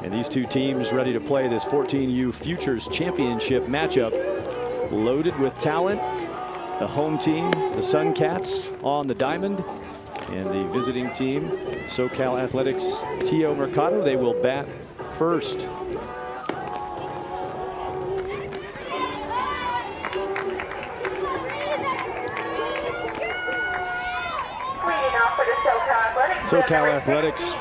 And these two teams ready to play this 14U Futures Championship matchup. Loaded with talent. The home team, the Suncats, on the diamond. And the visiting team, SoCal Athletics, T.O. Mercado. They will bat first. SoCal Athletics,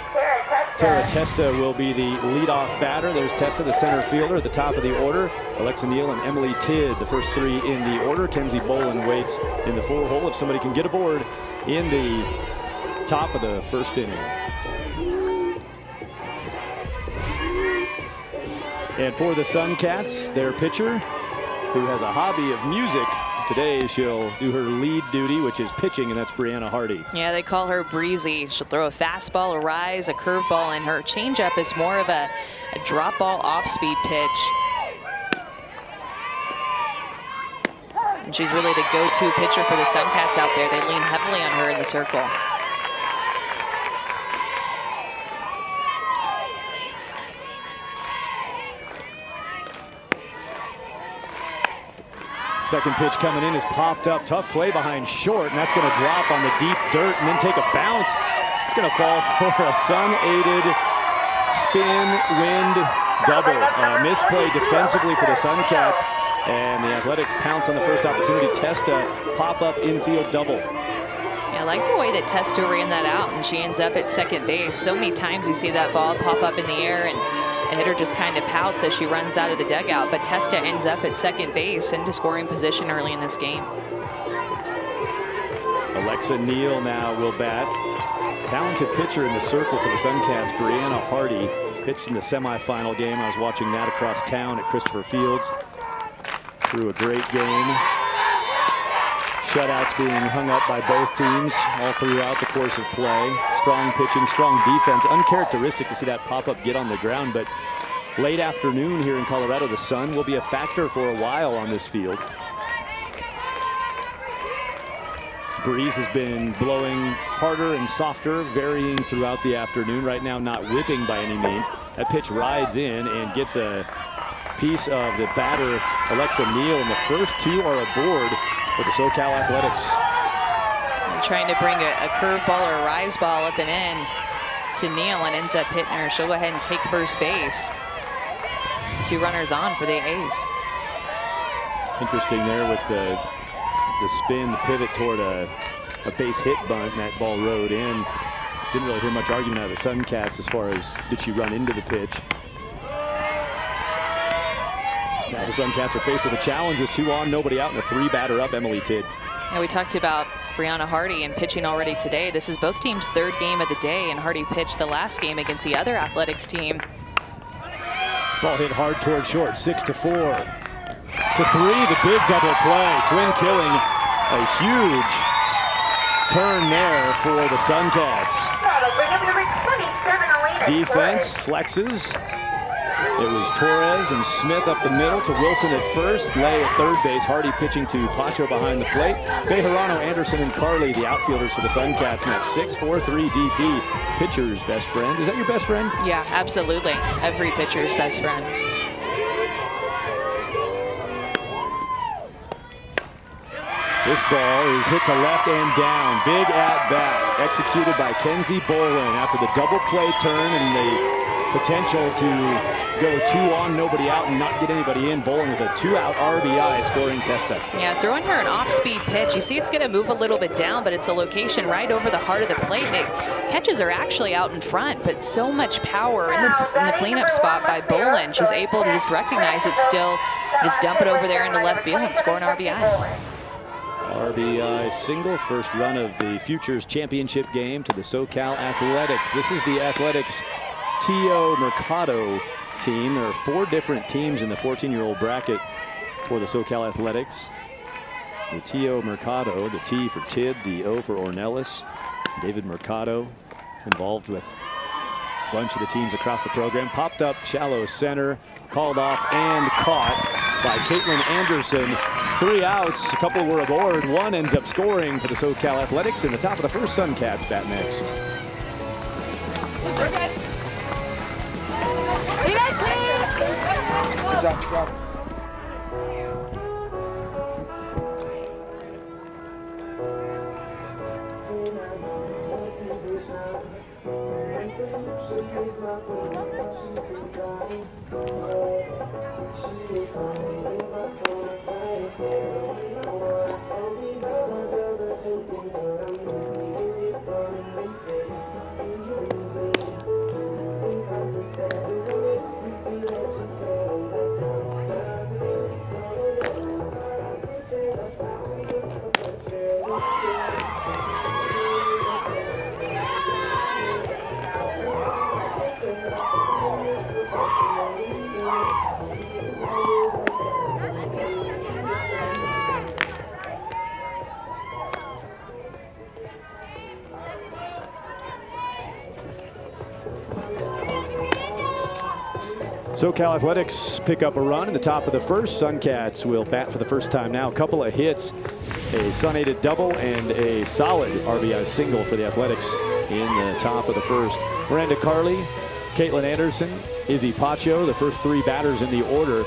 Tara Testa will be the leadoff batter. There's Testa, the center fielder, at the top of the order. Alexa Neal and Emily Tidd, the first three in the order. Kenzie Bolin waits in the 4 hole if somebody can get aboard in the top of the first inning. And for the Suncats, their pitcher, who has a hobby of music. Today she'll do her lead duty, which is pitching, and that's Brianna Hardy. Yeah, they call her Breezy. She'll throw a fastball, a rise, a curveball, and her changeup is more of a drop ball off-speed pitch. And she's really the go-to pitcher for the Suncats out there. They lean heavily on her in the circle. Second pitch coming in is popped up. Tough play behind short, and that's going to drop on the deep dirt and then take a bounce. It's going to fall for a sun-aided spin wind double. Misplay defensively for the Suncats, and the Athletics pounce on the first opportunity. Testa pop-up infield double. Yeah, I like the way that Testa ran that out, and she ends up at second base. So many times you see that ball pop up in the air, and the hitter just kind of pouts as she runs out of the dugout, but Testa ends up at second base into scoring position early in this game. Alexa Neal now will bat. Talented pitcher in the circle for the Suncats, Brianna Hardy, pitched in the semifinal game. I was watching that across town at Christopher Fields. Threw a great game. Shutouts being hung up by both teams all throughout the course of play. Strong pitching, strong defense. Uncharacteristic to see that pop-up get on the ground, but late afternoon here in Colorado, the sun will be a factor for a while on this field. Breeze has been blowing harder and softer, varying throughout the afternoon. Right now, not whipping by any means. That pitch rides in and gets a piece of the batter, Alexa Neal, and the first two are aboard for the SoCal Athletics. Trying to bring a curveball or a rise ball up and in to Neal, and ends up hitting her. She'll go ahead and take first base. 2 runners on for the A's. Interesting there with the spin, the pivot toward a base hit bunt, and that ball rode in. Didn't really hear much argument out of the Suncats as far as did she run into the pitch. Now the Suncats are faced with a challenge with 2 on, nobody out, and a 3-batter up, Emily Tidd. Yeah, we talked about Brianna Hardy and pitching already today. This is both teams' 3rd game of the day, and Hardy pitched the last game against the other Athletics team. Ball hit hard toward short, 6-4. To 3, the big double play. Twin killing, a huge turn there for the Suncats. Defense flexes. It was Torres and Smith up the middle to Wilson at first. Lay at third base. Hardy pitching to Pacho behind the plate. Bejarano, Anderson, and Carly, the outfielders for the Suncats. And that 6-4-3 DP, pitcher's best friend. Is that your best friend? Yeah, absolutely. Every pitcher's best friend. This ball is hit to left and down. Big at bat, executed by Kenzie Bolin after the double play turn and the potential to go 2 on, nobody out, and not get anybody in. Bolin with a 2-out RBI, scoring Testa. Yeah, throwing her an off-speed pitch. You see it's going to move a little bit down, but it's a location right over the heart of the plate. And it catches her actually out in front, but so much power in the cleanup spot by Bolin. She's able to just recognize it still, just dump it over there into left field and score an RBI. RBI single, first run of the Futures Championship game to the SoCal Athletics. This is the Athletics T.O. Mercado team. There are 4 different teams in the 14-year-old bracket for the SoCal Athletics. The T.O. Mercado, the T for Tidd, the O for Ornelas. David Mercado involved with a bunch of the teams across the program. Popped up shallow center, called off and caught by Caitlin Anderson. 3 outs, a couple were aboard. 1 ends up scoring for the SoCal Athletics. In the top of the first, Suncats bat next. Drop. SoCal Athletics pick up a run in the top of the first. Suncats will bat for the first time now. A couple of hits, a Sun-aided double, and a solid RBI single for the Athletics in the top of the first. Miranda Carley, Caitlin Anderson, Izzy Pacho, the first three batters in the order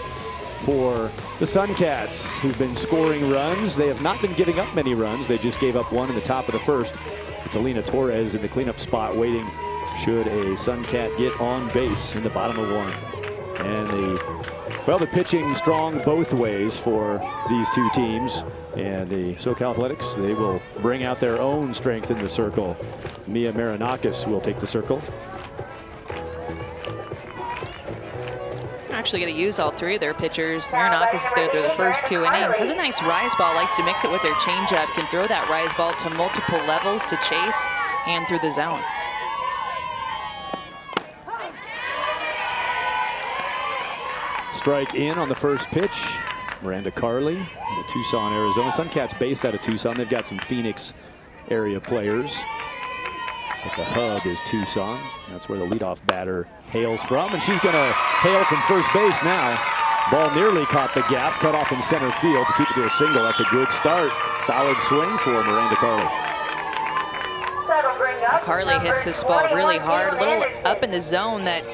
for the Suncats, who've been scoring runs. They have not been giving up many runs. They just gave up one in the top of the first. It's Alina Torres in the cleanup spot waiting should a Suncat get on base in the bottom of one. And the pitching strong both ways for these two teams. And the SoCal Athletics, they will bring out their own strength in the circle. Mia Marinakis will take the circle. Actually going to use all three of their pitchers. Marinakis is going to throw the first 2 innings. Has a nice rise ball, likes to mix it with their changeup. Can throw that rise ball to multiple levels to chase and through the zone. Strike in on the first pitch. Miranda Carley out of Tucson, Arizona. Suncats based out of Tucson. They've got some Phoenix area players, but the hub is Tucson. That's where the leadoff batter hails from, and she's going to hail from first base now. Ball nearly caught the gap, cut off in center field to keep it to a single. That's a good start. Solid swing for Miranda Carley. Carley hits this ball really hard, a little up in the zone that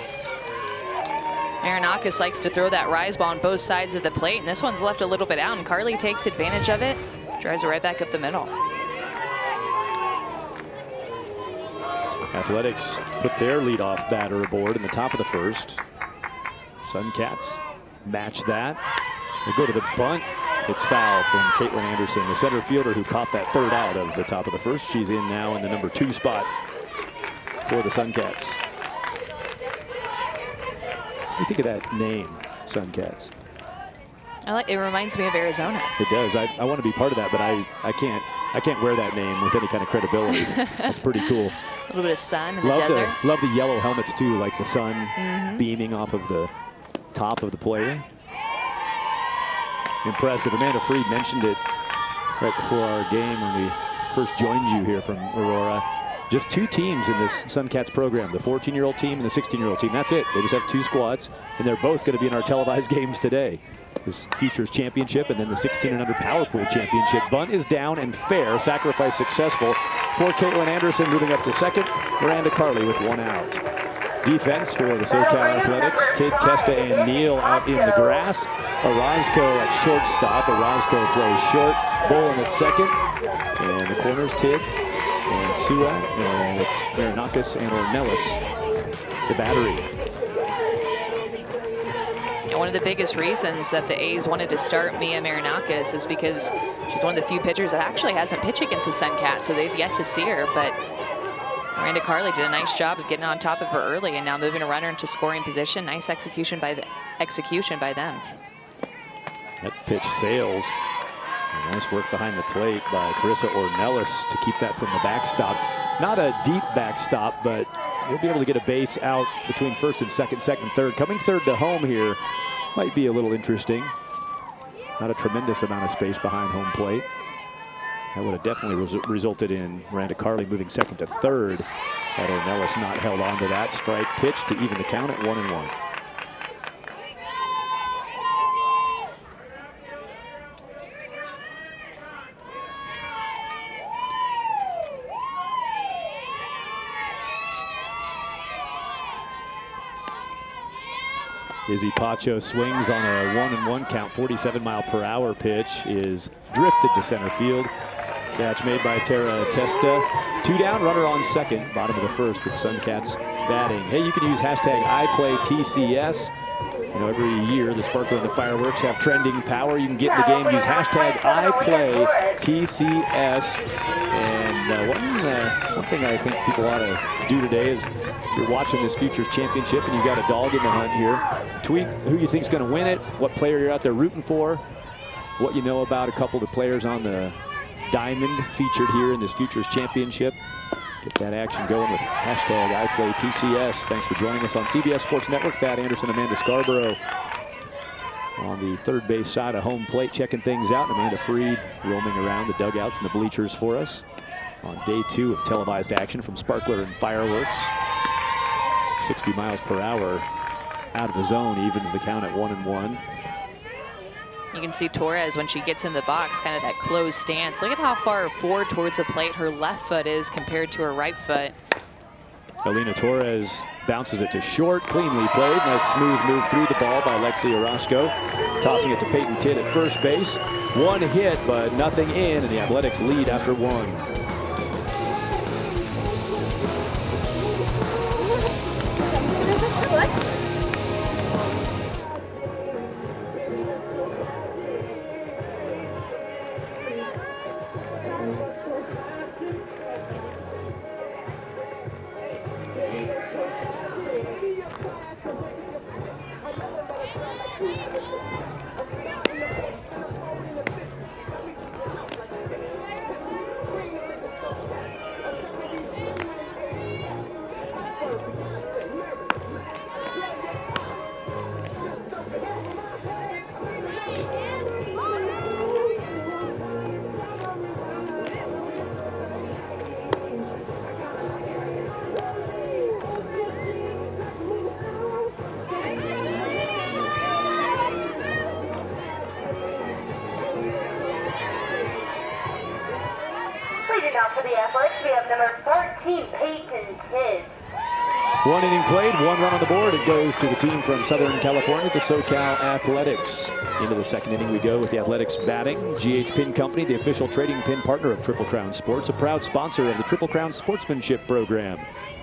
Marinakis likes to throw that rise ball on both sides of the plate, and this one's left a little bit out, and Carley takes advantage of it, drives it right back up the middle. Athletics put their leadoff batter aboard in the top of the first. Suncats match that. They go to the bunt. It's foul from Caitlin Anderson, the center fielder who caught that third out of the top of the first. She's in now in the number 2 spot for the Suncats. What do you think of that name, Suncats? It reminds me of Arizona. It does. I want to be part of that, but I can't wear that name with any kind of credibility. That's pretty cool. A little bit of sun in the desert. Love the yellow helmets too, like the sun beaming off of the top of the player. Impressive. Amanda Freed mentioned it right before our game when we first joined you here from Aurora. Just 2 teams in this Suncats program, the 14-year-old team and the 16-year-old team. That's it. They just have 2 squads, and they're both going to be in our televised games today. This Futures Championship and then the 16 and under Power Pool Championship. Bunt is down and fair. Sacrifice successful for Caitlin Anderson, moving up to second. Miranda Carley with 1 out. Defense for the SoCal Athletics. Tid, Testa, and Neal out in the grass. Orozco at shortstop. Orozco plays short. Bolin at second. And the corners, Tid and Sua, and it's Marinakis and Ornelas, the battery. And one of the biggest reasons that the A's wanted to start Mia Marinakis is because she's one of the few pitchers that actually hasn't pitched against the Suncats, so they've yet to see her. But Miranda Carley did a nice job of getting on top of her early and now moving a runner into scoring position. Nice execution by them. That pitch sails. Nice work behind the plate by Carissa Ornelas to keep that from the backstop. Not a deep backstop, but he'll be able to get a base out between first and second, third. Coming third to home here might be a little interesting. Not a tremendous amount of space behind home plate. That would have definitely resulted in Miranda Carley moving second to third. Had Ornelas not held on to that strike pitch to even the count at 1-1. Izzy Pacho swings on a 1-1 count. 47-mile-per-hour pitch is drifted to center field. Catch made by Tara Testa. 2 down, runner on second. Bottom of the first with Suncats batting. Hey, you can use hashtag #IPlayTCS. You know, every year the Sparkler and the Fireworks have trending power. You can get in the game, use hashtag #IPlayTCS. And one thing I think people ought to do today is, if you're watching this Futures Championship and you got a dog in the hunt here, tweet who you think's going to win it, what player you're out there rooting for, what you know about a couple of the players on the diamond featured here in this Futures Championship. Get that action going with hashtag #IPlayTCS. Thanks for joining us on CBS Sports Network. Thad Anderson, Amanda Scarborough on the third base side of home plate, checking things out. Amanda Freed roaming around the dugouts and the bleachers for us on day 2 of televised action from Sparkler and Fireworks. 60 miles per hour out of the zone, evens the count at 1-1. You can see Torres when she gets in the box, kind of that closed stance. Look at how far forward towards the plate her left foot is compared to her right foot. Alina Torres bounces it to short, cleanly played. Nice smooth move through the ball by Lexi Orozco. Tossing it to Peyton Tidd at first base. One hit, but nothing in, and the Athletics lead after 1. For the Athletics, we have number 13, Peyton Tidd. 1 inning played, 1 run on the board. It goes to the team from Southern California, the SoCal Athletics. Into the second inning we go with the Athletics batting. GH Pin Company, the official trading pin partner of Triple Crown Sports, a proud sponsor of the Triple Crown Sportsmanship Program.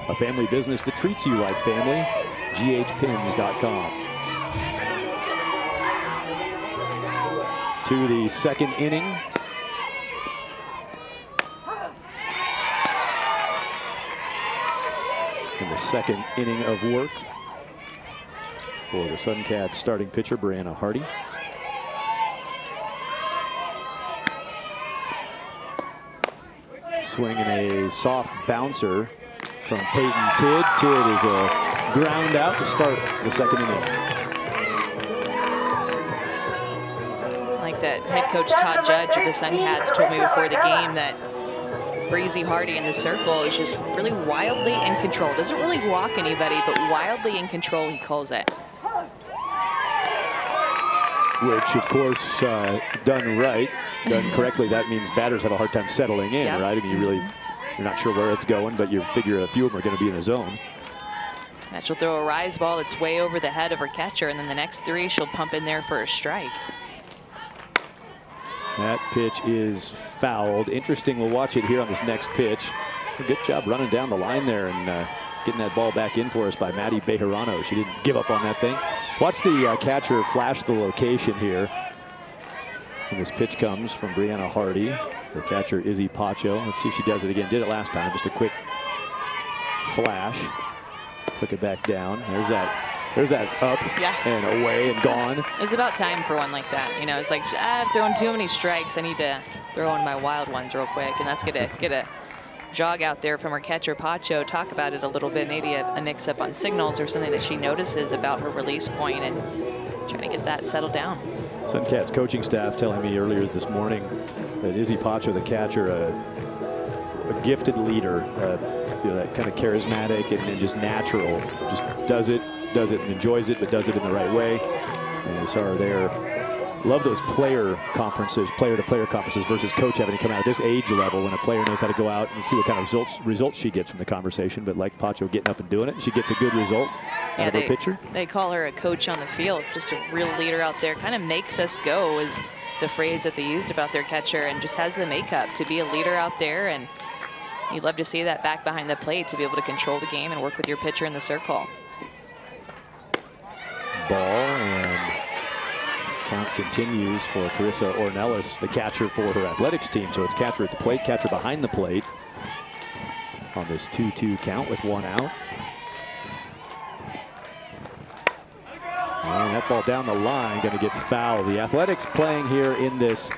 A family business that treats you like family. GHPins.com. To the second inning. In the second inning of work for the Suncats starting pitcher, Brianna Hardy. Swinging a soft bouncer from Peyton Tidd. Tidd is a ground out to start the second inning. Like that head coach Todd Judge of the Suncats told me before the game that Breezy Hardy in the circle is just really wildly in control. Doesn't really walk anybody, but wildly in control, he calls it. Which, of course, done right, done correctly, that means batters have a hard time settling in, right? I mean, you're not sure where it's going, but you figure a few of them are going to be in the zone. And she'll throw a rise ball that's way over the head of her catcher, and then the next 3 she'll pump in there for a strike. That pitch is fouled. Interesting, we'll watch it here on this next pitch. A good job running down the line there and getting that ball back in for us by Maddie Bejarano. She didn't give up on that thing. Watch the catcher flash the location here. And this pitch comes from Brianna Hardy. The catcher, Izzy Pacho. Let's see if she does it again. Did it last time. Just a quick flash. Took it back down. There's that up and away and gone. It's about time for one like that. You know, it's like, I've thrown too many strikes. I need to throw in my wild ones real quick. And that's going to get a jog out there from her catcher, Pacho. Talk about it a little bit, maybe a mix-up on signals or something that she notices about her release point and trying to get that settled down. Suncats coaching staff telling me earlier this morning that Izzy Pacho, the catcher, a gifted leader, you know, that kind of charismatic and just natural. Just does it and enjoys it, but does it in the right way. And we saw her there Love those player conferences, player-to-player conferences versus coach having to come out at this age level when a player knows how to go out and see what kind of results she gets from the conversation. But like Pacho getting up and doing it, and she gets a good result out of her pitcher. They call her a coach on the field, just a real leader out there. Kind of makes us go is the phrase that they used about their catcher, and just has the makeup to be a leader out there. And you'd love to see that back behind the plate to be able to control the game and work with your pitcher in the circle. Ball, and count continues for Carissa Ornelas, the catcher for her athletics team. So it's catcher at the plate, catcher behind the plate on this 2-2 count with 1 out. And that ball down the line, going to get fouled. The Athletics playing here in this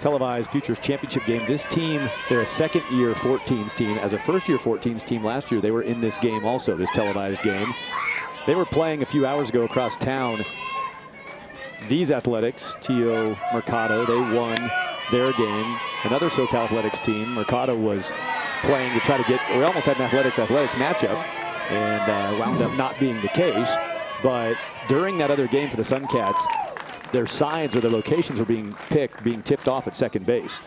televised Futures Championship game. This team, they're a second-year 14s team. As a first-year 14s team last year, they were in this game also, this televised game. They were playing a few hours ago across town. These Athletics, Tio Mercado, they won their game. Another SoCal Athletics team, Mercado was playing to try to get, we almost had an Athletics matchup, and wound up not being the case. But during that other game for the Suncats, their sides or their locations were being tipped off at second base.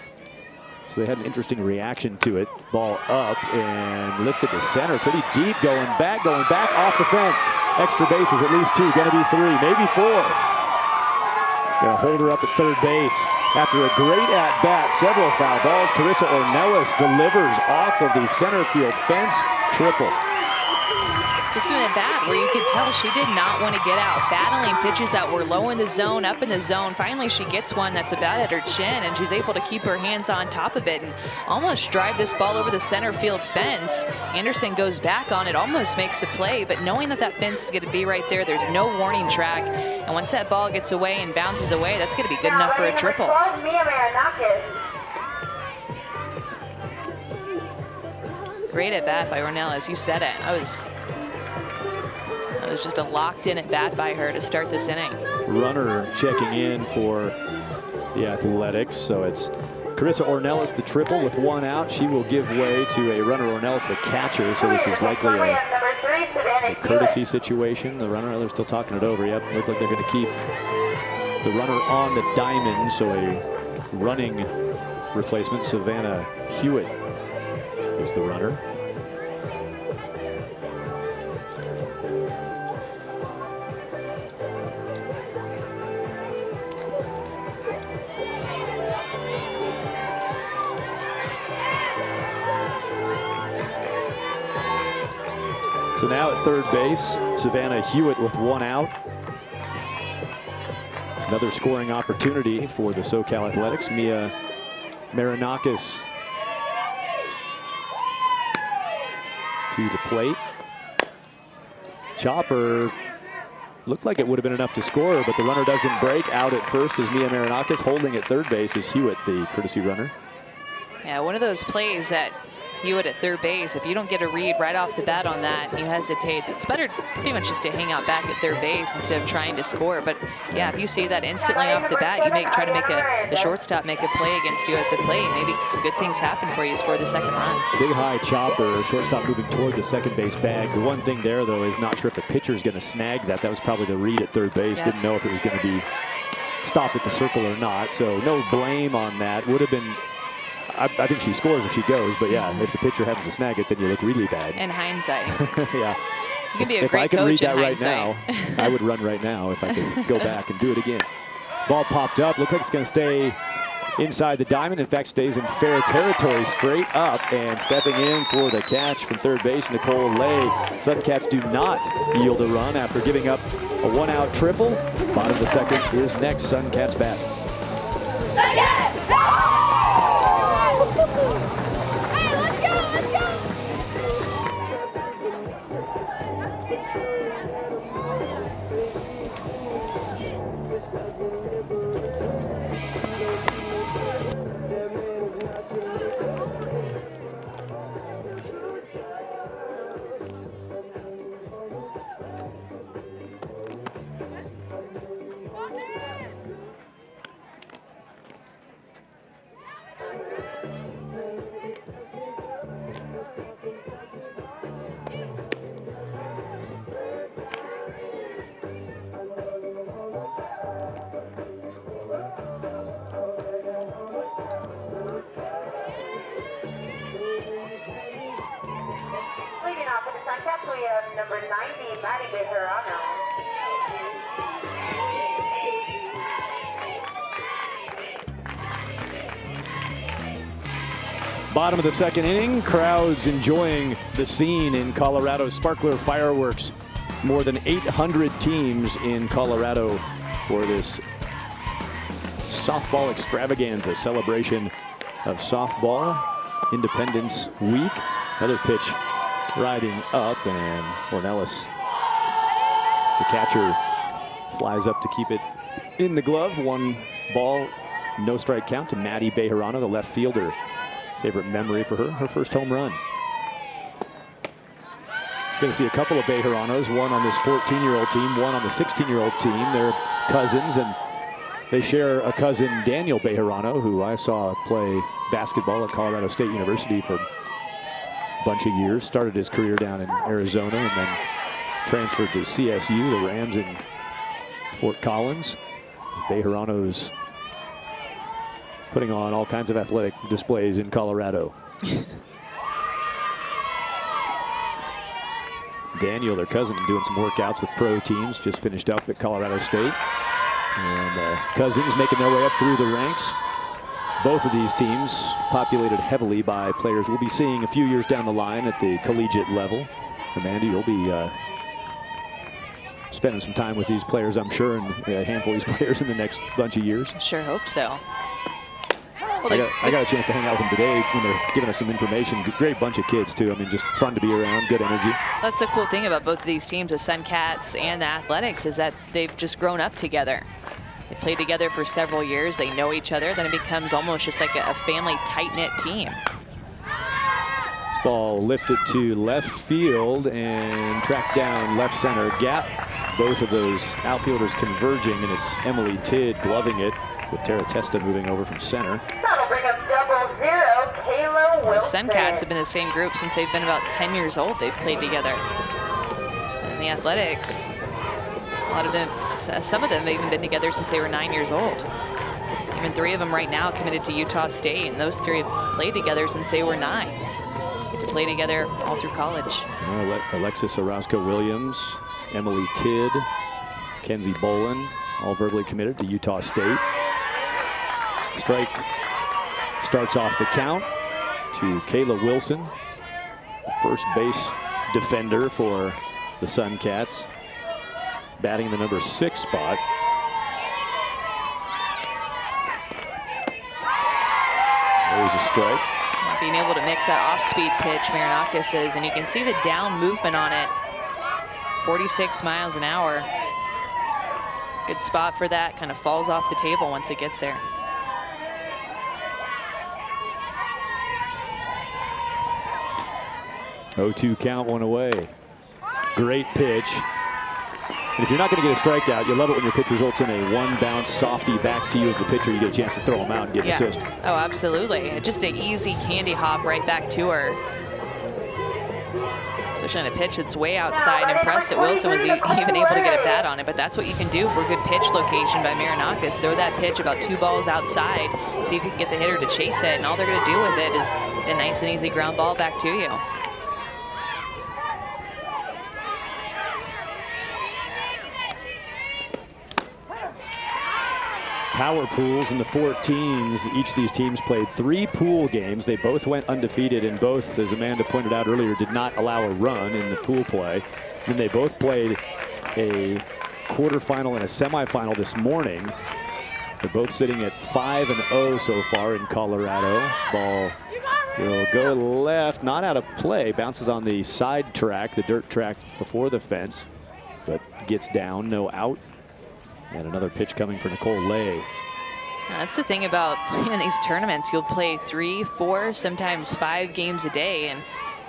So they had an interesting reaction to it. Ball up and lifted to center, pretty deep, going back off the fence. Extra bases, at least 2, gonna be 3, maybe 4. Gonna hold her up at third base. After a great at-bat, several foul balls, Carissa Ornelas delivers off of the center field fence, triple. Just an at-bat where you could tell she did not want to get out. Battling pitches that were low in the zone, up in the zone. Finally, she gets one that's about at her chin, and she's able to keep her hands on top of it and almost drive this ball over the center field fence. Anderson goes back on it, almost makes a play, but knowing that that fence is going to be right there, there's no warning track. And once that ball gets away and bounces away, that's going to be good enough for a triple. Great at bat by Ornelas, you said it. It was just a locked-in at bat by her to start this inning. Runner checking in for the Athletics, so it's Carissa Ornelas, the triple with 1 out. She will give way to a runner, Ornelas, the catcher. So this is likely a courtesy situation. The runner, they're still talking it over. Yep, look like they're going to keep the runner on the diamond. So a running replacement, Savannah Hewitt, is the runner. So now at third base, Savannah Hewitt with 1 out. Another scoring opportunity for the SoCal Athletics. Mia Marinakis to the plate. Chopper looked like it would have been enough to score, but the runner doesn't break. Out at first is Mia Marinakis. Holding at third base is Hewitt, the courtesy runner. Yeah, one of those plays that Hewitt at third base, if you don't get a read right off the bat on that, you hesitate. It's better pretty much just to hang out back at third base instead of trying to score. But yeah, if you see that instantly off the bat, you try to make the shortstop make a play against you at the plate. Maybe some good things happen for you, score the second run. Big high chopper, shortstop moving toward the second base bag. The one thing there, though, is not sure if the pitcher's going to snag that. That was probably the read at third base. Didn't know if it was going to be stopped at the circle or not. So no blame on that. Would have been... I think she scores if she goes, but yeah, if the pitcher happens to snag it, then you look really bad. In hindsight. Yeah. You can be a if great I could coach read that in right now, I would run right now if I could go back and do it again. Ball popped up. Looks like it's going to stay inside the diamond. In fact, stays in fair territory, straight up, and stepping in for the catch from third base, Nicole Lay. Suncats do not yield a run after giving up a 1-out triple. Bottom of the second is next. Suncats bat. Bottom of the second inning, crowds enjoying the scene in Colorado's Sparkler Fireworks. More than 800 teams in Colorado for this softball extravaganza, celebration of softball Independence Week. Another pitch riding up, and Ornelas, the catcher, flies up to keep it in the glove. 1 ball, no strike count to Maddie Bejarano, the left fielder. Favorite memory for her first home run. Going to see a couple of Bejaranos, one on this 14-year-old team, one on the 16-year-old team. They're cousins, and they share a cousin, Daniel Bejarano, who I saw play basketball at Colorado State University for a bunch of years. Started his career down in Arizona and then transferred to CSU, the Rams in Fort Collins. Bejarano's putting on all kinds of athletic displays in Colorado. Daniel, their cousin, doing some workouts with pro teams, just finished up at Colorado State. And cousins making their way up through the ranks. Both of these teams populated heavily by players we'll be seeing a few years down the line at the collegiate level. Amanda, you'll be spending some time with these players, I'm sure, and a handful of these players in the next bunch of years. Sure hope so. Well, I got a chance to hang out with them today when they're giving us some information. Great bunch of kids, too. I mean, just fun to be around, good energy. That's the cool thing about both of these teams, the Suncats and the Athletics, is that they've just grown up together. They played together for several years. They know each other. Then it becomes almost just like a family, tight-knit team. This ball lifted to left field and tracked down left center gap. Both of those outfielders converging, and it's Emily Tidd gloving it, with Tara Testa moving over from center. That'll bring up 0-0, Kayla The Wilson. Suncats have been the same group since they've been about 10 years old. They've played together. And the Athletics, a lot of them, some of them have even been together since they were 9 years old. Even 3 of them right now committed to Utah State, and those 3 have played together since they were 9. Get to play together all through college. Alexis Orozco-Williams, Emily Tidd, Kenzie Bolin, all verbally committed to Utah State. Strike starts off the count to Kayla Wilson, the first base defender for the Suncats, batting the number 6 spot. There's a strike. Being able to mix that off-speed pitch, Marinakis is, and you can see the down movement on it. 46 miles an hour. Good spot for that. Kind of falls off the table once it gets there. Oh-2 count, 1 away. Great pitch. And if you're not going to get a strikeout, you love it when your pitch results in a 1-bounce softy back to you as the pitcher. You get a chance to throw them out and get an assist. Oh, absolutely. Just an easy candy hop right back to her. Especially on a pitch that's way outside. And impressed that Wilson was even able to get a bat on it. But that's what you can do for a good pitch location by Marinakis. Throw that pitch about 2 balls outside. See if you can get the hitter to chase it. And all they're going to do with it is a nice and easy ground ball back to you. Power pools in the 14s. Each of these teams played 3 pool games. They both went undefeated, and both, as Amanda pointed out earlier, did not allow a run in the pool play. And they both played a quarterfinal and a semifinal this morning. They're both sitting at 5-0 so far in Colorado. Ball will go left, not out of play. Bounces on the side track, the dirt track before the fence, but gets down, no out. And another pitch coming for Nicole Lay. That's the thing about playing in these tournaments. You'll play 3, 4, sometimes 5 games a day. And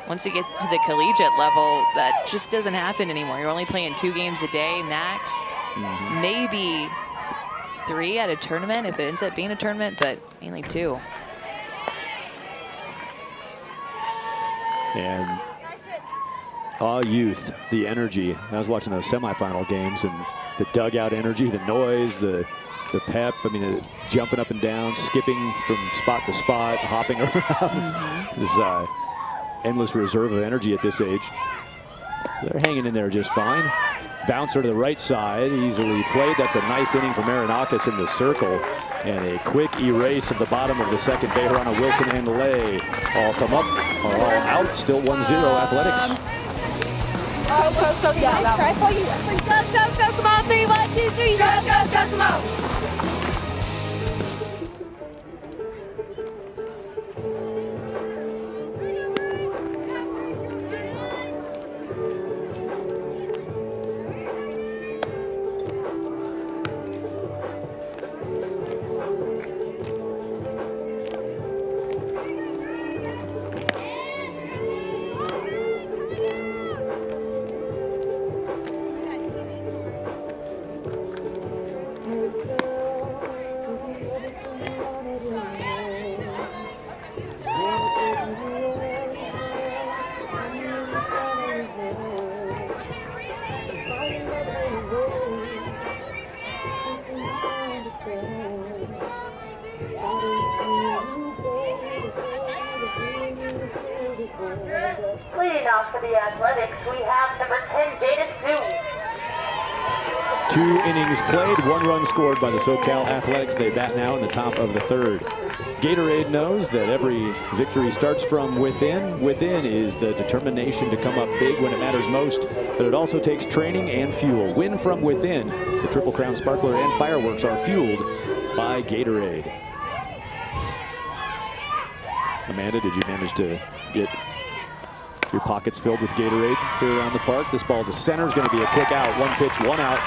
once you get to the collegiate level, that just doesn't happen anymore. You're only playing 2 games a day, max. Maybe 3 at a tournament if it ends up being a tournament, but mainly 2. And youth, the energy. I was watching those semifinal games, and the dugout energy, the noise, the pep. I mean, jumping up and down, skipping from spot to spot, hopping around. This endless reserve of energy at this age. So they're hanging in there just fine. Bouncer to the right side, easily played. That's a nice inning for Marinakis in the circle. And a quick erase of the bottom of the second. Bejarano, Wilson, and Lay all come up, are all out. Still 1-0 Athletics. Go, Simone. 3, 1, 2, 3. Go, Simone. Leading off for the Athletics, we have number 10, Jada Sue. 2 innings played, 1 run scored by the SoCal Athletics. They bat now in the top of the third. Gatorade knows that every victory starts from within. Within is the determination to come up big when it matters most, but it also takes training and fuel. Win from within. The Triple Crown Sparkler and Fireworks are fueled by Gatorade. Amanda, did you manage to get your pockets filled with Gatorade here around the park? This ball to center is going to be a quick out. 1 pitch, 1 out.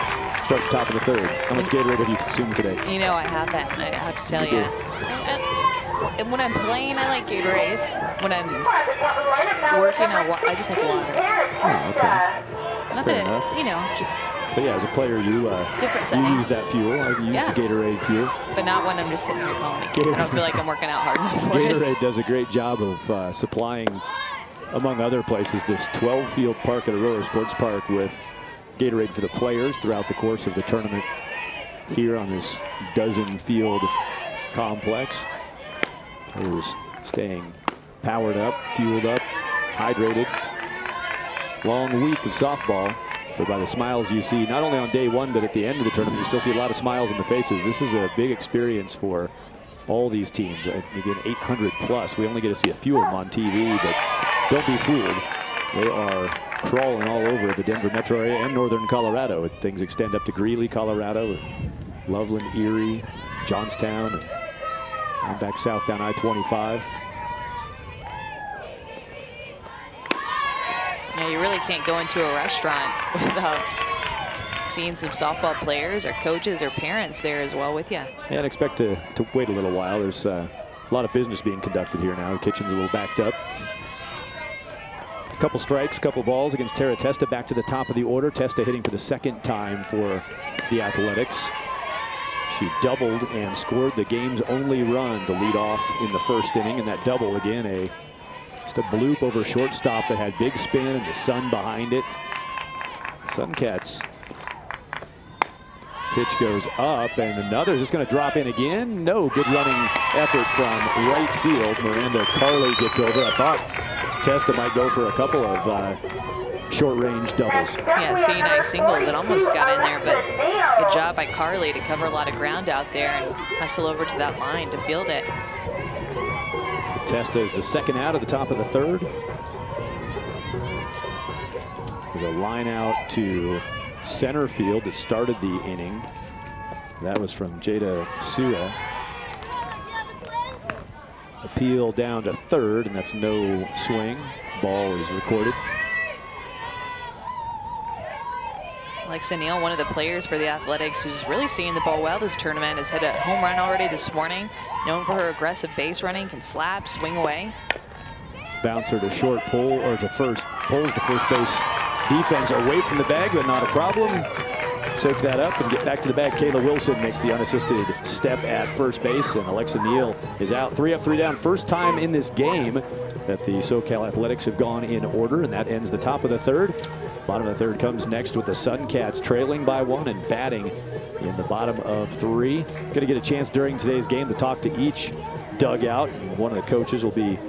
Starts the top of the third. How much Gatorade have you consumed today? You know, I haven't. I have to tell you. And when I'm playing, I like Gatorade. When I'm working, I just like water. Oh, okay. That's fair enough. You know, just. But yeah, as a player, you use that fuel. You use the Gatorade fuel. But not when I'm just sitting here calling me. I don't feel like I'm working out hard enough for Gatorade does a great job of supplying, among other places, this 12-field park at Aurora Sports Park with Gatorade for the players throughout the course of the tournament here on this dozen-field complex. Players staying powered up, fueled up, hydrated. Long week of softball. But by the smiles you see, not only on day one, but at the end of the tournament, you still see a lot of smiles in the faces. This is a big experience for all these teams. Again, 800 plus. We only get to see a few of them on TV, but don't be fooled. They are crawling all over the Denver metro area and northern Colorado. Things extend up to Greeley, Colorado, Loveland, Erie, Johnstown, and back south down I-25. Yeah, you really can't go into a restaurant without seeing some softball players or coaches or parents there as well with you. Yeah, and expect to wait a little while. There's a lot of business being conducted here now. The kitchen's a little backed up. A couple strikes, couple balls against Tara Testa, back to the top of the order. Testa hitting for the second time for the Athletics. She doubled and scored the game's only run to lead off in the first inning, and that double again, just a bloop over shortstop that had big spin and the sun behind it. Suncats pitch goes up, and another is just going to drop in again. No, good running effort from right field. Miranda Carley gets over. I thought Testa might go for a couple of short-range doubles. Yeah, see, nice singles. It almost got in there, but good job by Carley to cover a lot of ground out there and hustle over to that line to field it. Testa is the second out of the top of the third. There's a line out to center field that started the inning. That was from Jada Sua. Appeal down to third, and that's no swing. Ball is recorded. Alexa Neal, one of the players for the Athletics who's really seeing the ball well this tournament, has hit a home run already this morning. Known for her aggressive base running, can slap, swing away. Bouncer to short, pull, or to first, pulls the first base defense away from the bag, but not a problem. Soak that up and get back to the bag. Kayla Wilson makes the unassisted step at first base, and Alexa Neal is out. 3 up, 3 down. First time in this game that the SoCal Athletics have gone in order, and that ends the top of the third. Bottom of the third comes next with the Suncats trailing by 1 and batting in the bottom of 3. Going to get a chance during today's game to talk to each dugout. One of the coaches will be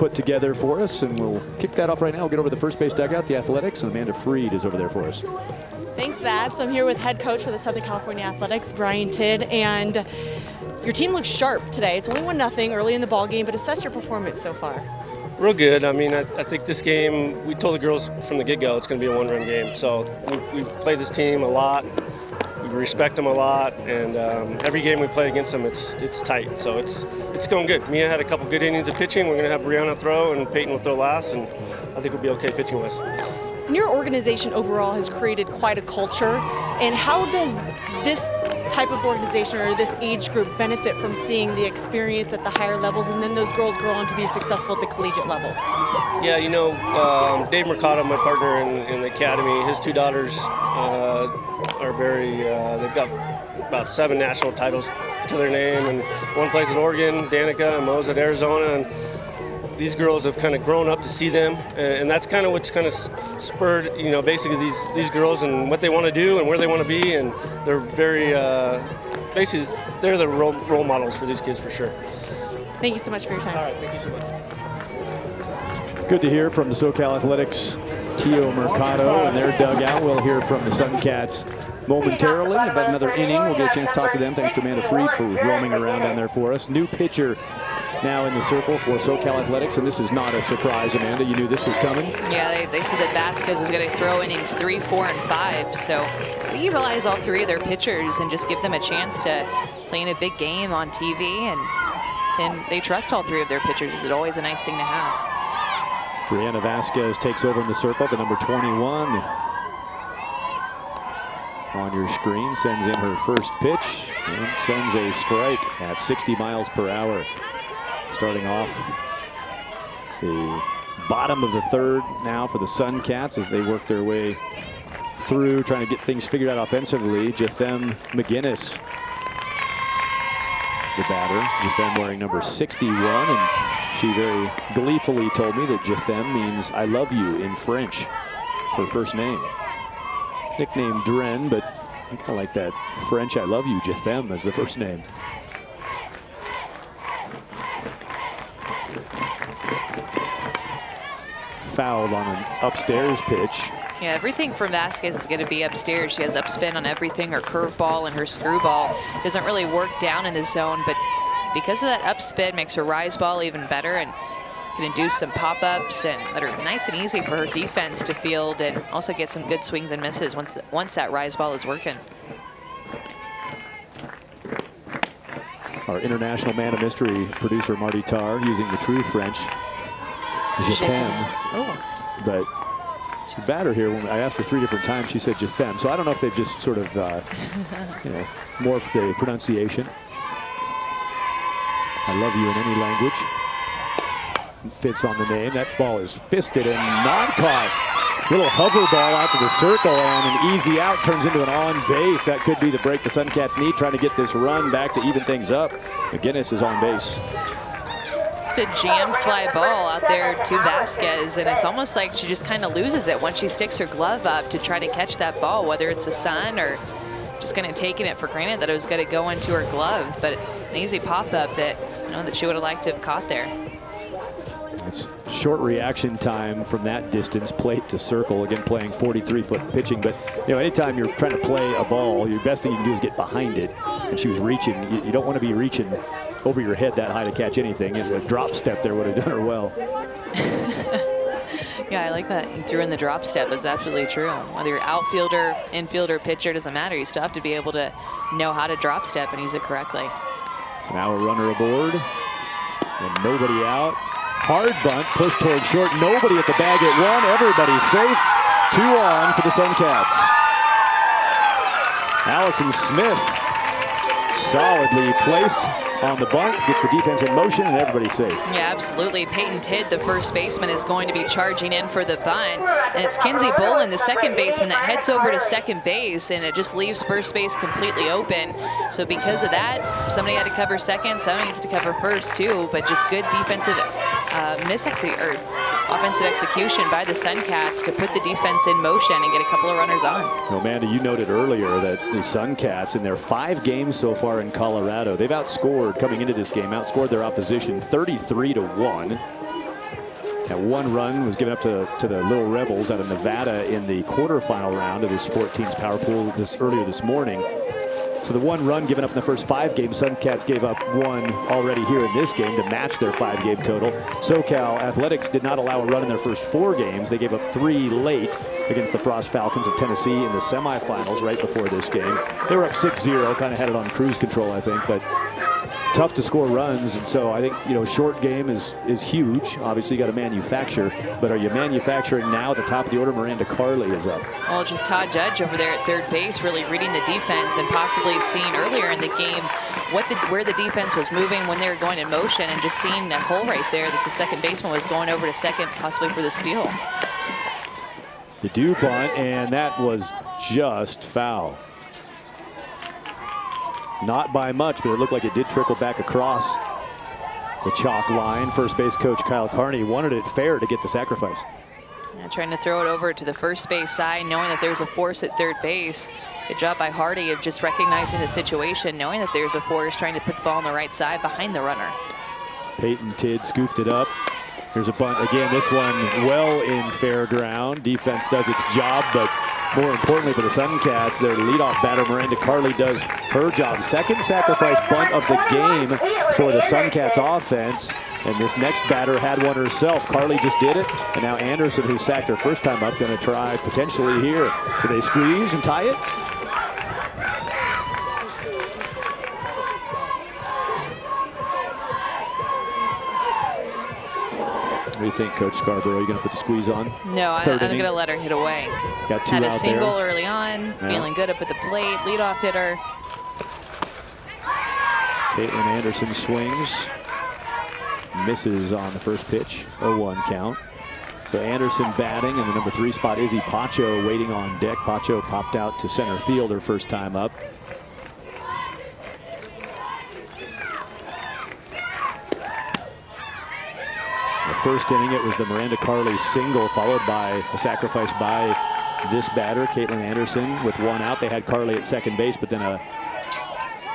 put together for us, and we'll kick that off right now. We'll get over to the first base dugout, the Athletics, and Amanda Freed is over there for us. Thanks, Thad. So I'm here with head coach for the Southern California Athletics, Brian Tidd, and your team looks sharp today. It's only 1-0 early in the ball game, but assess your performance so far. Real good. I mean, I think this game, we told the girls from the get-go it's going to be a one-run game. So we play this team a lot. We respect them a lot, and every game we play against them, it's tight. So it's going good. Mia had a couple good innings of pitching. We're going to have Brianna throw, and Peyton will throw last, and I think we'll be okay pitching-wise. And your organization overall has created quite a culture. And how does this type of organization or this age group benefit from seeing the experience at the higher levels, and then those girls grow on to be successful at the collegiate level? Yeah, you know, Dave Mercado, my partner in the academy, his two daughters are very, they've got about 7 national titles to their name, and one plays at Oregon, Danica, and Mo's at Arizona, and these girls have kind of grown up to see them, and that's kind of what's kind of spurred, you know, basically these girls and what they want to do and where they want to be, and they're very, basically, they're the role models for these kids for sure. Thank you so much for your time. All right, thank you so much. Good to hear from the SoCal Athletics, Tio Mercado, and their dugout. We'll hear from the Suncats momentarily. About another inning, we'll get a chance to talk to them. Thanks to Amanda Freed for roaming around down there for us. New pitcher now in the circle for SoCal Athletics, and this is not a surprise, Amanda. You knew this was coming? Yeah, they said that Vasquez was going to throw innings 3, 4, and 5. So we utilize all 3 of their pitchers and just give them a chance to play in a big game on TV. And they trust all 3 of their pitchers. It's always a nice thing to have. Brianna Vasquez takes over in the circle, the number 21 on your screen, sends in her first pitch and sends a strike at 60 miles per hour. Starting off the bottom of the third now for the Suncats as they work their way through, trying to get things figured out offensively. Jathem McGinnis, the batter. Jathem wearing number 61, and she very gleefully told me that Jathem means I love you in French, her first name. Nicknamed Dren, but I kind of like that French I love you, Jathem, as the first name. Fouled on an upstairs pitch. Yeah, everything from Vasquez is going to be upstairs. She has upspin on everything. Her curveball and her screwball doesn't really work down in the zone, but because of that upspin makes her rise ball even better and can induce some pop-ups and that are nice and easy for her defense to field, and also get some good swings and misses once that rise ball is working. Our international man of mystery producer Marty Tarr using the true French. Jathem. Oh. But the batter here, when I asked her 3 different times, she said Jathem. So I don't know if they've just sort of, you know, morphed the pronunciation. I love you in any language. Fits on the name. That ball is fisted and not caught. Little hover ball out to the circle, and an easy out turns into an on base. That could be the break the Suncats need, trying to get this run back to even things up. McGinnis is on base. Just a jam fly ball out there to Vasquez, and it's almost like she just kind of loses it once she sticks her glove up to try to catch that ball, whether it's the sun or just kind of taking it for granted that it was going to go into her glove. But an easy pop-up that, you know, that she would have liked to have caught there. It's short reaction time from that distance, plate to circle. Again, playing 43-foot pitching, but you know, anytime you're trying to play a ball, your best thing you can do is get behind it. And she was reaching. You don't want to be reaching over your head that high to catch anything. And a drop step there would have done her well. Yeah, I like that. He threw in the drop step. That's absolutely true. Whether you're outfielder, infielder, pitcher, doesn't matter. You still have to be able to know how to drop step and use it correctly. So now a runner aboard and nobody out. Hard bunt, push towards short. Nobody at the bag at 1. Everybody's safe. 2 on for the Suncats. Allison Smith solidly placed on the bunt, gets the defense in motion, and everybody's safe. Yeah, absolutely. Peyton Tidd, the first baseman, is going to be charging in for the bunt. And it's Kinsey Bolin, the second baseman, that heads over to second base, and it just leaves first base completely open. So because of that, somebody had to cover second, somebody needs to cover first too, but just good defensive offensive execution by the Suncats to put the defense in motion and get a couple of runners on. Amanda, you noted earlier that the Suncats, in their 5 games so far in Colorado, they've outscored, coming into this game, outscored their opposition 33-1. That one run was given up to the Little Rebels out of Nevada in the quarterfinal round of this 14's power pool earlier this morning. So the one run given up in the first 5 games, Suncats gave up one already here in this game to match their 5-game total. SoCal Athletics did not allow a run in their first 4 games. They gave up 3 late against the Frost Falcons of Tennessee in the semifinals right before this game. They were up 6-0, kind of had it on cruise control, I think, but tough to score runs. And so I think, you know, short game is huge. Obviously, you got to manufacture, but are you manufacturing now? At the top of the order, Miranda Carley is up. Well, just Todd Judge over there at third base, really reading the defense and possibly seeing earlier in the game where the defense was moving when they were going in motion, and just seeing that hole right there that the second baseman was going over to second, possibly for the steal. The do bunt, and that was just foul. Not by much, but it looked like it did trickle back across the chalk line. First base coach Kyle Carney wanted it fair to get the sacrifice. Yeah, trying to throw it over to the first base side, knowing that there's a force at third base. Good job by Hardy of just recognizing the situation, knowing that there's a force, trying to put the ball on the right side behind the runner. Peyton Tidd scooped it up. Here's a bunt again. This one well in fair ground. Defense does its job, but more importantly for the Suncats, their leadoff batter Miranda Carley does her job. Second sacrifice bunt of the game for the Suncats offense. And this next batter had one herself. Carley just did it. And now Anderson, who sacked her first time up, going to try potentially here. Do they squeeze and tie it? What do you think, Coach Scarborough? Are you going to put the squeeze on? No, I'm going to let her hit away. Got 2 Had a out single there. early on, feeling good up at the plate, leadoff hitter. Caitlin Anderson swings, misses on the first pitch, 0-1 count. So Anderson batting, and the number 3 spot, Izzy Pacho waiting on deck. Pacho popped out to center field her first time up. First inning, it was the Miranda Carley single, followed by a sacrifice by this batter, Caitlin Anderson, with 1 out. They had Carley at second base, but then a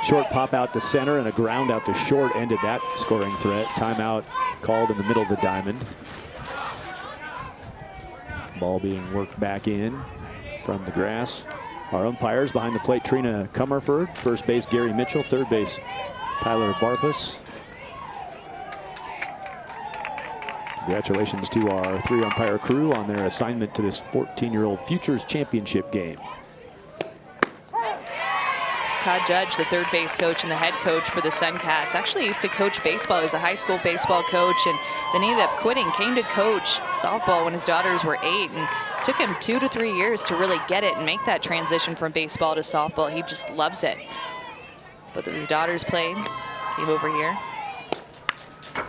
short pop out to center and a ground out to short ended that scoring threat. Timeout called in the middle of the diamond. Ball being worked back in from the grass. Our umpires behind the plate, Trina Comerford. First base, Gary Mitchell. Third base, Tyler Barfus. Congratulations to our 3 umpire crew on their assignment to this 14-year-old Futures Championship game. Todd Judge, the third base coach and the head coach for the Suncats, actually used to coach baseball. He was a high school baseball coach, and then he ended up quitting, came to coach softball when his daughters were 8, and took him 2 to 3 years to really get it and make that transition from baseball to softball. He just loves it. Both of his daughters played. Came over here.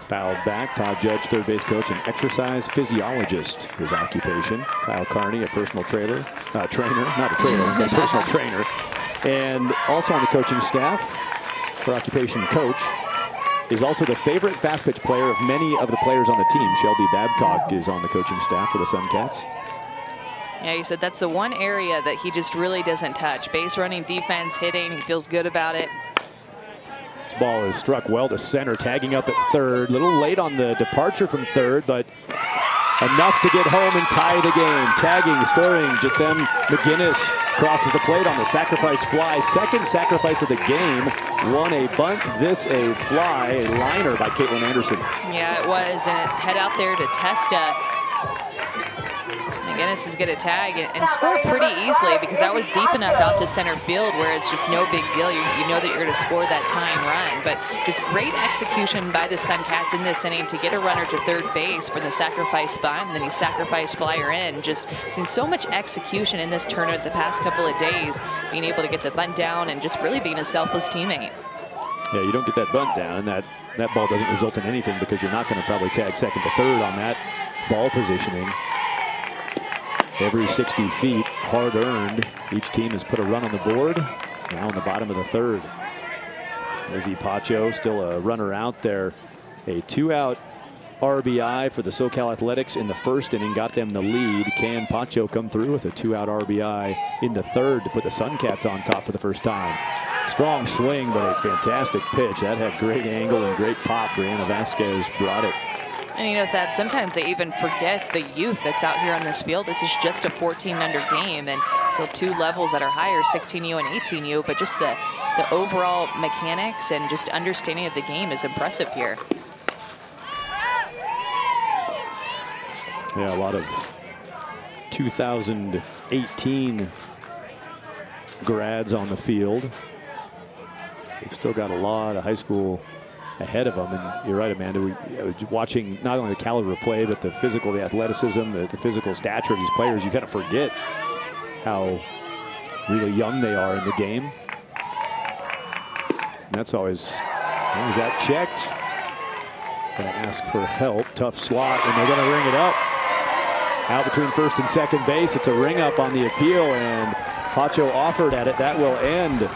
Fouled back. Todd Judge, third base coach and exercise physiologist, his occupation. Kyle Carney, a personal trainer, not a trailer, but a personal trainer. And also on the coaching staff, for occupation coach, is also the favorite fast pitch player of many of the players on the team. Shelby Babcock is on the coaching staff for the Suncats. Yeah, he said that's the one area that he just really doesn't touch. Base running, defense, hitting, he feels good about it. Ball is struck well to center, tagging up at third. A little late on the departure from third, but enough to get home and tie the game. Tagging, scoring, Jathem McGinnis crosses the plate on the sacrifice fly. Second sacrifice of the game. One a bunt, this a fly, a liner by Caitlin Anderson. Yeah, it was, and it head out there to Testa. McGinnis is going to tag and score pretty easily, because that was deep enough out to center field where it's just no big deal. You know that you're going to score that tying run. But just great execution by the Suncats in this inning to get a runner to third base for the sacrifice bunt, and then he sacrificed flyer in. Just seen so much execution in this tournament the past couple of days, being able to get the bunt down and just really being a selfless teammate. Yeah, you don't get that bunt down, and that ball doesn't result in anything, because you're not going to probably tag second to third on that ball positioning. Every 60 feet, hard earned. Each team has put a run on the board. Now in the bottom of the third. Izzy Pacho, still a runner out there. A 2-out RBI for the SoCal Athletics in the first inning, got them the lead. Can Pacho come through with a 2-out RBI in the third to put the Suncats on top for the first time? Strong swing, but a fantastic pitch. That had great angle and great pop. Brianna Vasquez brought it And you know, Thad, sometimes they even forget the youth that's out here on this field. This is just a 14-under game, and still 2 levels that are higher, 16U and 18U, but just the overall mechanics and just understanding of the game is impressive here. Yeah, a lot of 2018 grads on the field. They've still got a lot of high school ahead of them, and you're right, Amanda. Watching not only the caliber of play, but the physical, the athleticism, the physical stature of these players, you kind of forget how really young they are in the game. And that's always that checked. Going to ask for help, tough slot, and they're going to ring it up. Out between first and second base, it's a ring up on the appeal, and Pacho offered at it. That will end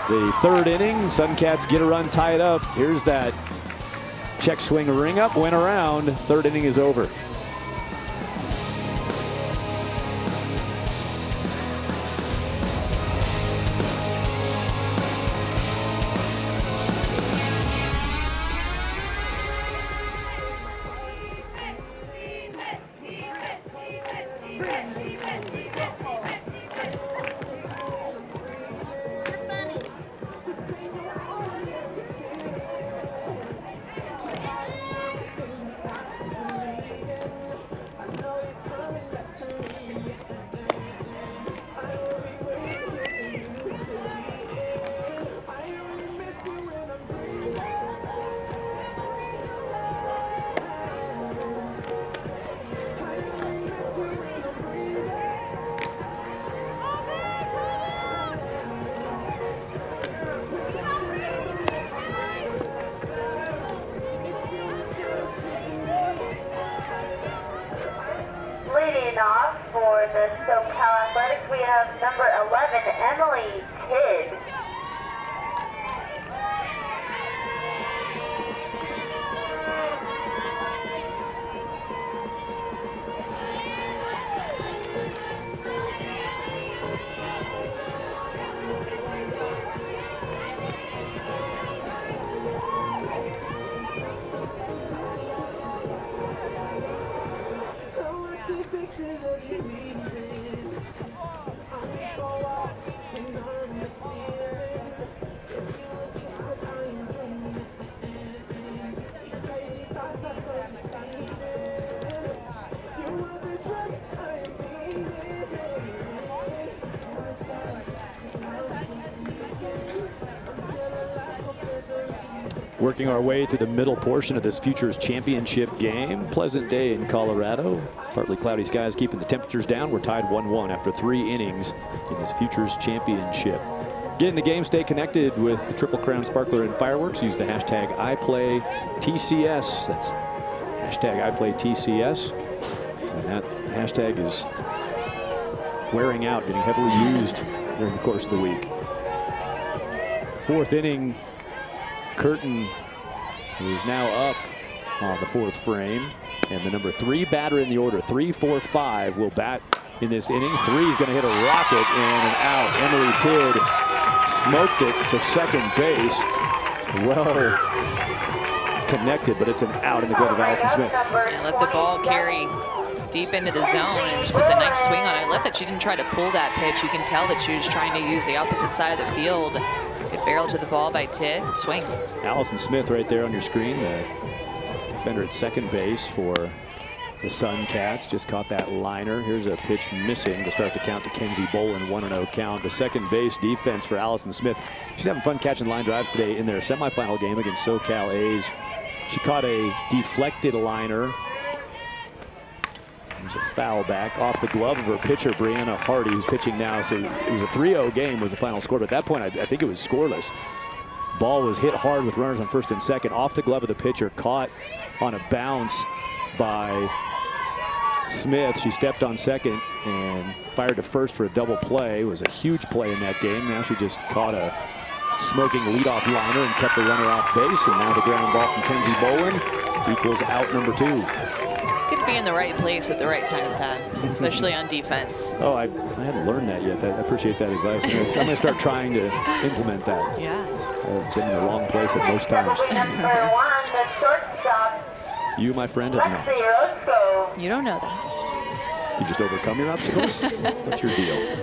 the 3rd inning. Suncats get a run, tie it up. Here's that check swing ring up, went around. 3rd inning is over. Leading off for the SoCal Athletics, we have number 11, Emily Tidd. Working our way to the middle portion of this Futures Championship game. Pleasant day in Colorado. Partly cloudy skies keeping the temperatures down. We're tied 1-1 after 3 innings in this Futures Championship. Get in the game, stay connected with the Triple Crown Sparkler and Fireworks. Use the hashtag #IPlayTCS. That's hashtag #IPlayTCS. And that hashtag is wearing out, getting heavily used during the course of the week. 4th inning. Curtin is now up on the 4th frame, and the number 3 batter in the order, 3-4-5, will bat in this inning. 3 is going to hit a rocket and an out. Emily Tidd smoked it to second base. Well connected, but it's an out in the glove of Allison Smith. Yeah, let the ball carry deep into the zone, and she puts a nice swing on it. I love that she didn't try to pull that pitch. You can tell that she was trying to use the opposite side of the field. Good barrel to the ball by Tidd. Swing. Allison Smith right there on your screen, the defender at second base for the Suncats. Just caught that liner. Here's a pitch missing to start the count to Kenzie Bolin. 1-0 count. The second base defense for Allison Smith. She's having fun catching line drives today in their semifinal game against SoCal A's. She caught a deflected liner. There's a foul back off the glove of her pitcher, Brianna Hardy, who's pitching now. So it was a 3-0 game was the final score. But at that point, I think it was scoreless. Ball was hit hard with runners on first and second. Off the glove of the pitcher, caught on a bounce by Smith. She stepped on second and fired to first for a double play. It was a huge play in that game. Now she just caught a smoking leadoff liner and kept the runner off base. And now the ground ball from Kenzie Bolin equals out number 2. It's good to be in the right place at the right time, Thad, especially on defense. Oh, I hadn't learned that yet. I appreciate that advice. I'm going to start trying to implement that. Yeah. I've been in the wrong place at most times. Number 1, the shortstop, You, my friend, have not. You don't know that. You just overcome your obstacles? What's your deal?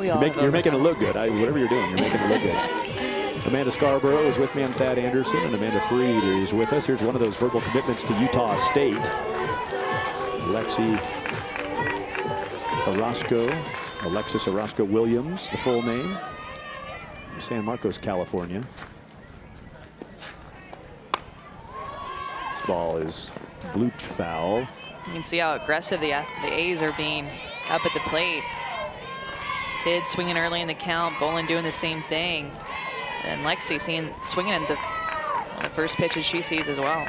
You're making it look good. Whatever you're doing, you're making it look good. Amanda Scarborough is with me. I'm Thad Anderson, and Amanda Freed is with us. Here's one of those verbal commitments to Utah State. Alexis Orozco Williams, the full name. From San Marcos, California. This ball is blooped foul. You can see how aggressive the A's are being up at the plate. Tidd swinging early in the count, Bolin doing the same thing. And Lexi swinging at the first pitches she sees as well.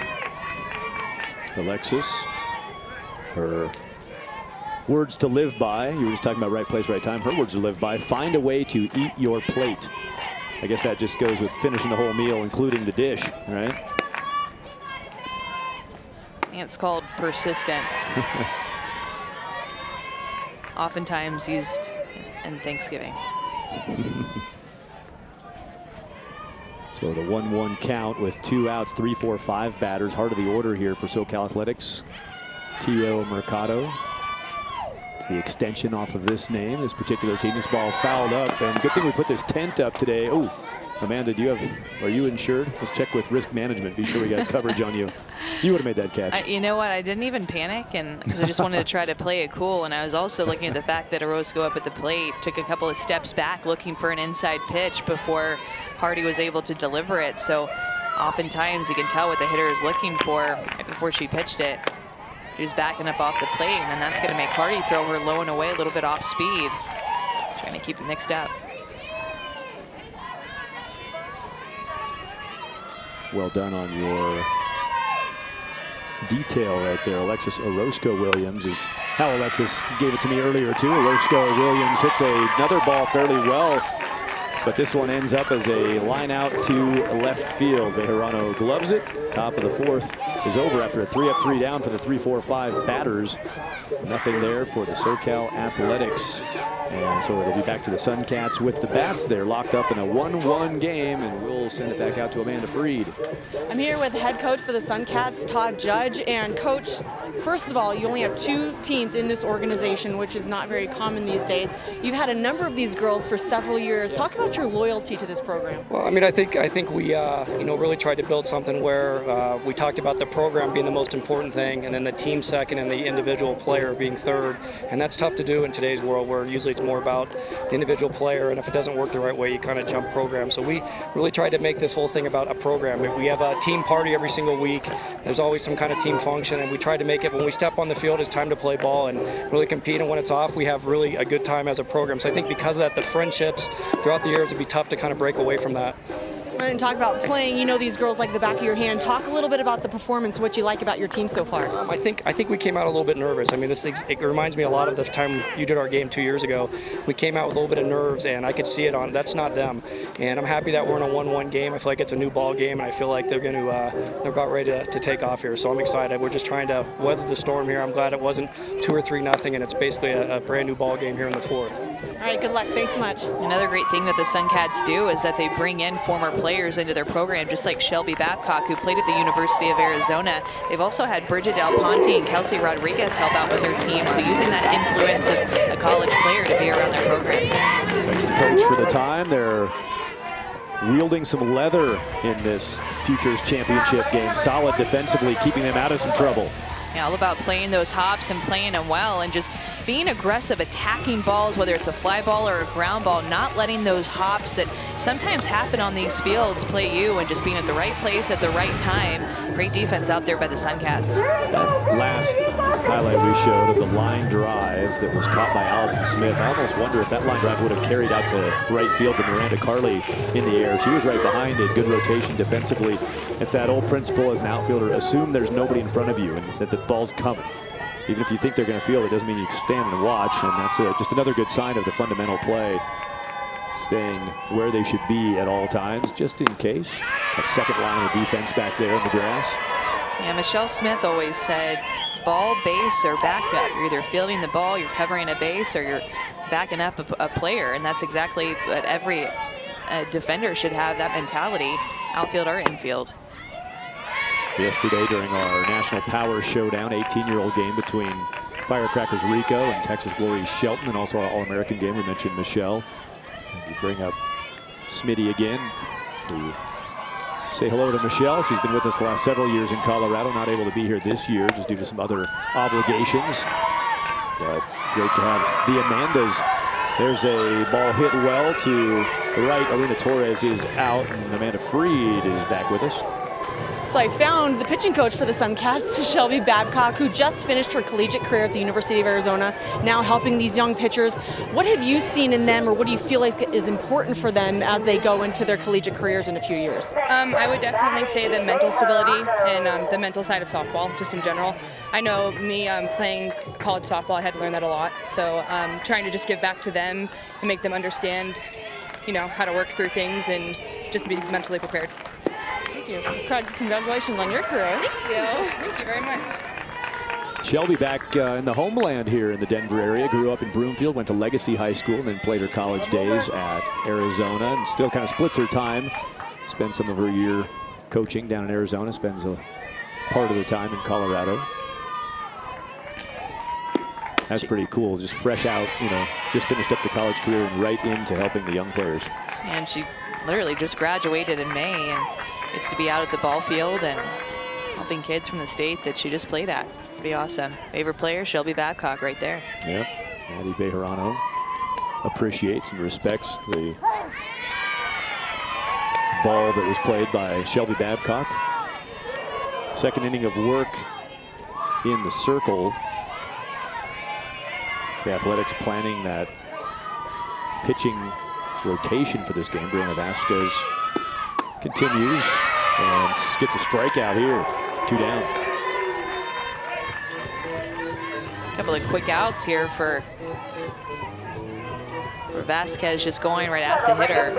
Alexis, her words to live by. You were just talking about right place, right time. Her words to live by: find a way to eat your plate. I guess that just goes with finishing the whole meal, including the dish, right? It's called persistence. Oftentimes used in Thanksgiving. So the 1-1 count with 2 outs, 3, 4, 5 batters. Heart of the order here for SoCal Athletics. Tio Mercado is the extension off of this name, this particular team. This ball fouled up, and good thing we put this tent up today. Oh, Amanda, are you insured? Let's check with risk management. Be sure we got coverage on you. You would have made that catch. You know what? I didn't even panic, and because I just wanted to try to play it cool. And I was also looking at the fact that Orozco up at the plate took a couple of steps back, looking for an inside pitch before Hardy was able to deliver it. So oftentimes you can tell what the hitter is looking for right before she pitched it. She was backing up off the plate, and then that's going to make Hardy throw her low and away, a little bit off speed, trying to keep it mixed up. Well done on your detail right there. Alexis Orozco Williams is how Alexis gave it to me earlier too. Orozco Williams hits another ball fairly well, but this one ends up as a line out to left field. Bejarano gloves it. Top of the 4th is over after a 3-up, 3-down for the 3-4-5 batters. Nothing there for the SoCal Athletics. And so it'll be back to the Suncats with the bats. They're locked up in a 1-1 game, and we'll send it back out to Amanda Freed. I'm here with head coach for the Suncats, Todd Judge. And coach, first of all, you only have 2 teams in this organization, which is not very common these days. You've had a number of these girls for several years. Talk about your loyalty to this program. Well, I mean, I think we really tried to build something where we talked about the program being the most important thing, and then the team second, and the individual player being third. And that's tough to do in today's world, where usually it's more about the individual player, and if it doesn't work the right way, you kind of jump program. So we really tried to make this whole thing about a program. We have a team party every single week. There's always some kind of team function, and we tried to make it when we step on the field, it's time to play ball and really compete, and when it's off, we have really a good time as a program. So I think because of that, the friendships throughout the years would be tough to kind of break away from that. And talk about playing, you know these girls like the back of your hand. Talk a little bit about the performance, what you like about your team so far. I think we came out a little bit nervous. I mean, it reminds me a lot of the time you did our game 2 years ago. We came out with a little bit of nerves, and I could see it on. That's not them. And I'm happy that we're in a 1-1 game. I feel like it's a new ball game, and I feel like they're about ready to take off here. So I'm excited. We're just trying to weather the storm here. I'm glad it wasn't 2 or 3 nothing, and it's basically a brand new ball game here in the 4th. All right, good luck. Thanks so much. Another great thing that the Suncats do is that they bring in former players into their program, just like Shelby Babcock, who played at the University of Arizona. They've also had Bridget Del Ponte and Kelsey Rodriguez help out with their team, so using that influence of a college player to be around their program. Thanks to coach for the time. They're wielding some leather in this Futures Championship game. Solid defensively, keeping them out of some trouble. Yeah, all about playing those hops and playing them well, and just being aggressive, attacking balls, whether it's a fly ball or a ground ball, not letting those hops that sometimes happen on these fields play you, and just being at the right place at the right time. Great defense out there by the Suncats. That last highlight we showed of the line drive that was caught by Allison Smith, I almost wonder if that line drive would have carried out to right field to Miranda Carley in the air. She was right behind it, good rotation defensively. It's that old principle as an outfielder: assume there's nobody in front of you and that the ball's coming. Even if you think they're going to field it, doesn't mean you stand and watch, and that's just another good sign of the fundamental play. Staying where they should be at all times, just in case. That second line of defense back there in the grass. Yeah, Michelle Smith always said, ball, base, or backup. You're either fielding the ball, you're covering a base, or you're backing up a player, and that's exactly what every defender should have, that mentality, outfield or infield. yesterday during our National Power Showdown, 18-year-old game between Firecrackers Rico and Texas Glory Shelton, and also our All-American game. We mentioned Michelle. And you bring up Smitty again. We say hello to Michelle. She's been with us the last several years in Colorado, not able to be here this year just due to some other obligations. But great to have the Amandas. There's a ball hit well to the right. Alina Torres is out, and Amanda Freed is back with us. So I found the pitching coach for the Suncats, Shelby Babcock, who just finished her collegiate career at the University of Arizona, now helping these young pitchers. What have you seen in them, or what do you feel like is important for them as they go into their collegiate careers in a few years? I would definitely say the mental stability and the mental side of softball, just in general. I know me playing college softball, I had to learn that a lot. So trying to just give back to them and make them understand, you know, how to work through things and just be mentally prepared. Thank you. Congratulations on your career. Thank you. Thank you very much. Shelby back in the homeland here in the Denver area. Grew up in Broomfield, went to Legacy High School, and then played her college days at Arizona, and still kind of splits her time. Spends some of her year coaching down in Arizona, spends a part of the time in Colorado. That's pretty cool. Just fresh out, you know, just finished up the college career and right into helping the young players. And she literally just graduated in May and gets to be out at the ball field and helping kids from the state that she just played at. Pretty awesome. Favorite player, Shelby Babcock right there. Yep. Maddie Bejarano appreciates and respects the ball that was played by Shelby Babcock. Second inning of work in the circle. The Athletics planning that pitching rotation for this game. Brianna Vasquez continues and gets a strikeout here. 2 down. A couple of quick outs here for Vasquez, just going right at the hitter.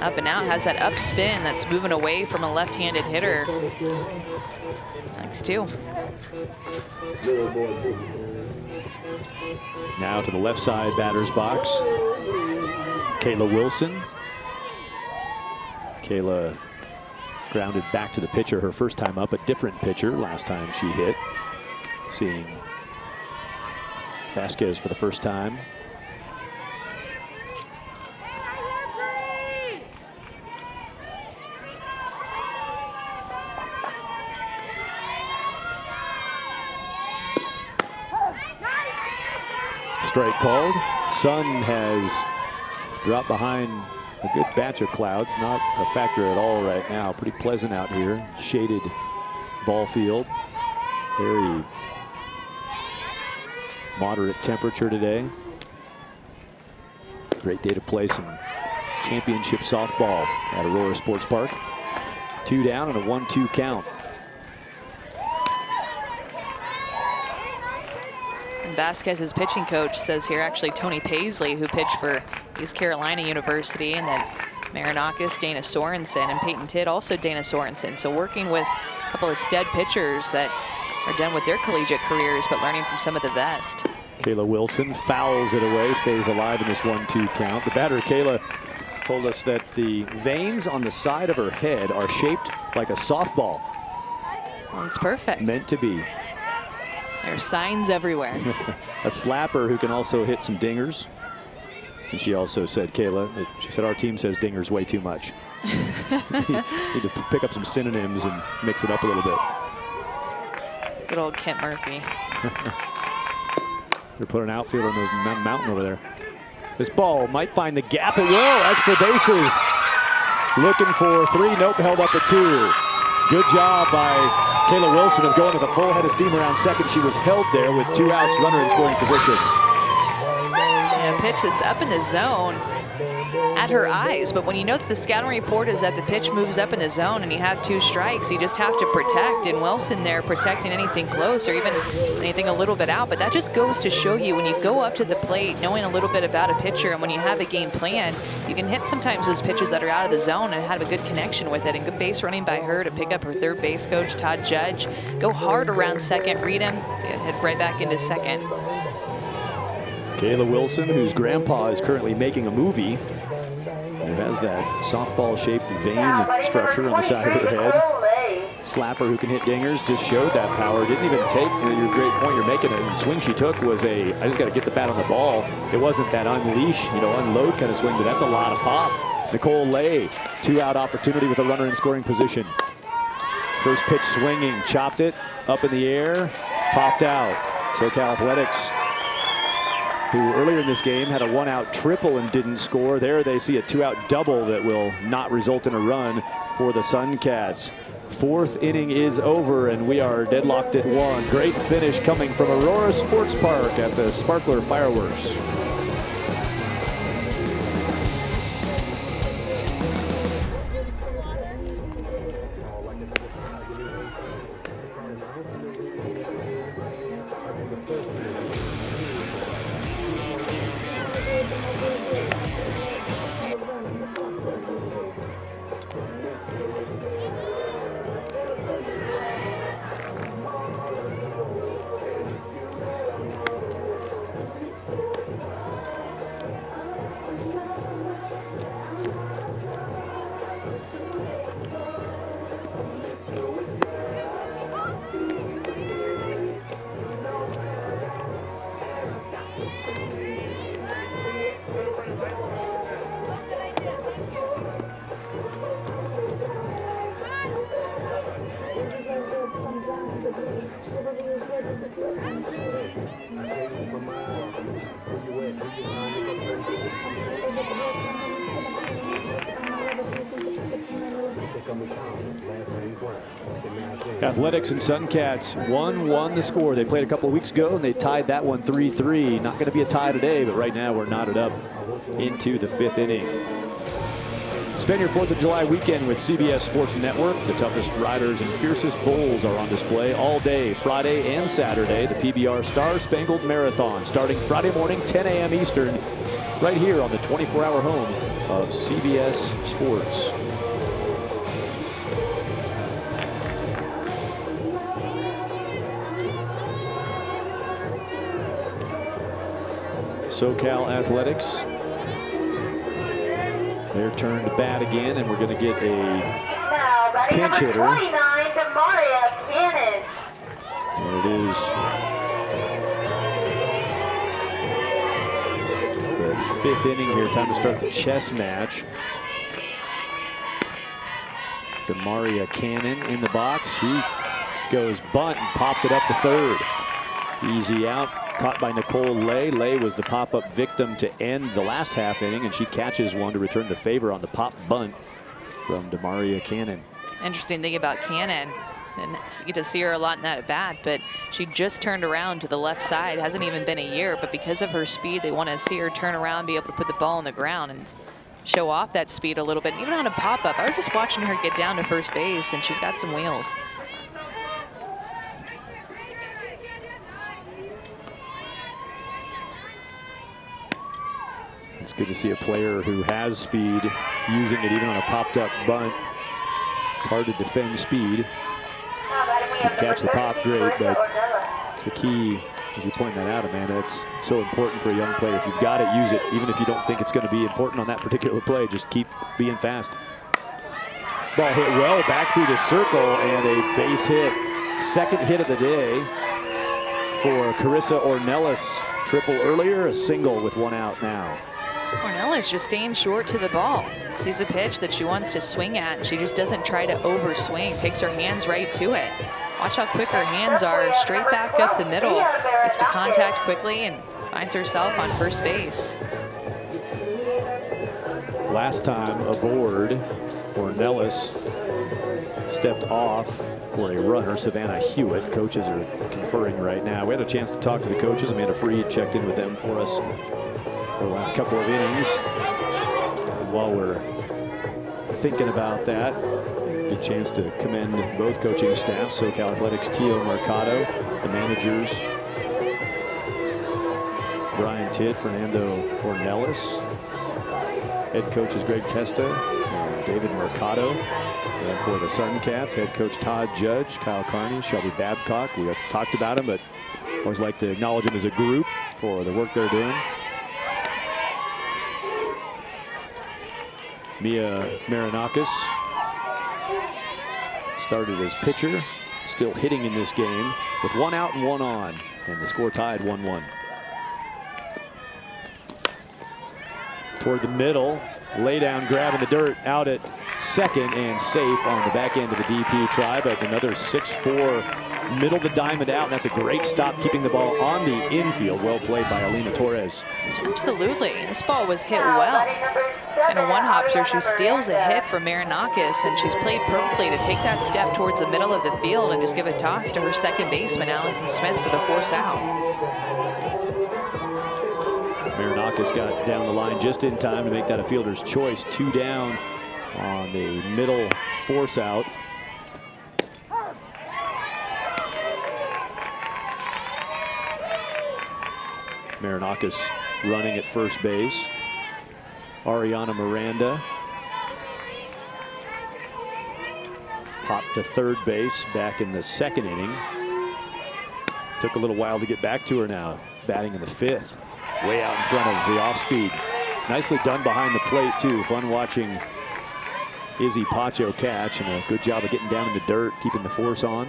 Up and out, has that up spin that's moving away from a left-handed hitter. Thanks too. Now to the left side batter's box. Kayla Wilson. Kayla grounded back to the pitcher her first time up, a different pitcher last time she hit. Seeing Vasquez for the first time. Strike called. Sun has dropped behind a good batch of clouds. Not a factor at all right now. Pretty pleasant out here. Shaded ball field. Very moderate temperature today. Great day to play some championship softball at Aurora Sports Park. 2 down and a 1-2 count. Vasquez's pitching coach says here, actually Tony Paisley, who pitched for East Carolina University, and then Marinakis, Dana Sorensen, and Peyton Tidd, also Dana Sorensen. So working with a couple of stud pitchers that are done with their collegiate careers, but learning from some of the best. Kayla Wilson fouls it away, stays alive in this 1-2 count. The batter, Kayla, told us that the veins on the side of her head are shaped like a softball. Well, it's perfect. Meant to be. There's signs everywhere. A slapper who can also hit some dingers. And she also said, Kayla, she said, our team says dingers way too much. Need to pick up some synonyms and mix it up a little bit. Good old Kent Murphy. They're putting an outfielder on those mountain over there. This ball might find the gap. It will. Extra bases. Looking for 3. Nope, held up at 2. Good job by Kayla Wilson of going with a full head of steam around second. She was held there with 2 outs, runner in scoring position. Yeah, pitch that's up in the zone at her eyes, but when you know that the scouting report is that the pitch moves up in the zone and you have 2 strikes, you just have to protect. And Wilson there protecting anything close or even anything a little bit out. But that just goes to show you when you go up to the plate, knowing a little bit about a pitcher, and when you have a game plan, you can hit sometimes those pitches that are out of the zone and have a good connection with it. And good base running by her to pick up her third base coach, Todd Judge. Go hard around second, read him, head right back into second. Kayla Wilson, whose grandpa is currently making a movie. who has that softball-shaped vein structure on the side of her head. Slapper who can hit dingers, just showed that power. Didn't even take, your great point you're making. The swing she took was I just got to get the bat on the ball. It wasn't that unleash, unload kind of swing, but that's a lot of pop. Nicole Lay, 2-out opportunity with a runner in scoring position. First pitch swinging, chopped it up in the air, popped out. SoCal Athletics, who earlier in this game had a 1-out triple and didn't score. There they see a 2-out double that will not result in a run for the Suncats. Fourth inning is over, and we are deadlocked at 1. Great finish coming from Aurora Sports Park at the Sparkler Fireworks. Athletics and Suncats 1-1 the score. They played a couple of weeks ago and they tied that one 3-3. Not going to be a tie today, but right now we're knotted up into the 5th inning. Spend your 4th of July weekend with CBS Sports Network. The toughest riders and fiercest bulls are on display all day, Friday and Saturday. The PBR Star Spangled Marathon starting Friday morning, 10 a.m. Eastern, right here on the 24-hour home of CBS Sports. SoCal Athletics, their turn to bat again, and we're going to get a pinch hitter. There it is. The 5th inning here, time to start the chess match. Demaria Cannon in the box. He goes bunt and popped it up to 3rd. Easy out. Caught by Nicole Lay. Lay was the pop-up victim to end the last half inning, and she catches one to return the favor on the pop bunt from Demaria Cannon. Interesting thing about Cannon, and you get to see her a lot in that at bat, but she just turned around to the left side. Hasn't even been a year, but because of her speed, they want to see her turn around, be able to put the ball on the ground and show off that speed a little bit. Even on a pop-up, I was just watching her get down to first base, and she's got some wheels. It's good to see a player who has speed using it even on a popped-up bunt. It's hard to defend speed. If you catch the pop, great, but it's the key, as you're pointing that out, Amanda. It's so important for a young player. If you've got it, use it. Even if you don't think it's going to be important on that particular play, just keep being fast. Ball hit well back through the circle, and a base hit. 2nd hit of the day for Carissa Ornelas. Triple earlier, a single with 1 out now. Ornelas just staying short to the ball. Sees a pitch that she wants to swing at, and she just doesn't try to overswing. Takes her hands right to it. Watch how quick her hands are. Straight back up the middle. Gets to contact quickly and finds herself on first base. Last time aboard, Ornelas stepped off for a runner, Savannah Hewitt. Coaches are conferring right now. We had a chance to talk to the coaches. Amanda Freed checked in with them for us for the last couple of innings. And while we're thinking about that, good chance to commend both coaching staffs, SoCal Athletics' Tio Mercado, the managers, Brian Tidd, Fernando Ornelas, head coach is Greg Testa, and David Mercado. And for the Suncats, head coach Todd Judge, Kyle Carney, Shelby Babcock. We have talked about him, but always like to acknowledge them as a group for the work they're doing. Mia Marinakis started as pitcher, still hitting in this game with 1 out and 1 on, and the score tied 1-1. Toward the middle, lay down, grab in the dirt, out at second and safe on the back end of the DP try, but another 6-4 middle of the diamond out, and that's a great stop, keeping the ball on the infield. Well played by Alina Torres. Absolutely. This ball was hit well. It's kind of one-hop, so she steals a hit from Marinakis, and she's played perfectly to take that step towards the middle of the field and just give a toss to her second baseman, Allison Smith, for the force out. Marinakis got down the line just in time to make that a fielder's choice. 2 down on the middle force out. Marinakis running at first base. Ariana Miranda popped to third base back in the second inning. Took a little while to get back to her now. Batting in the 5th. Way out in front of the off-speed. Nicely done behind the plate, too. Fun watching Izzy Pacho catch, and a good job of getting down in the dirt, keeping the force on.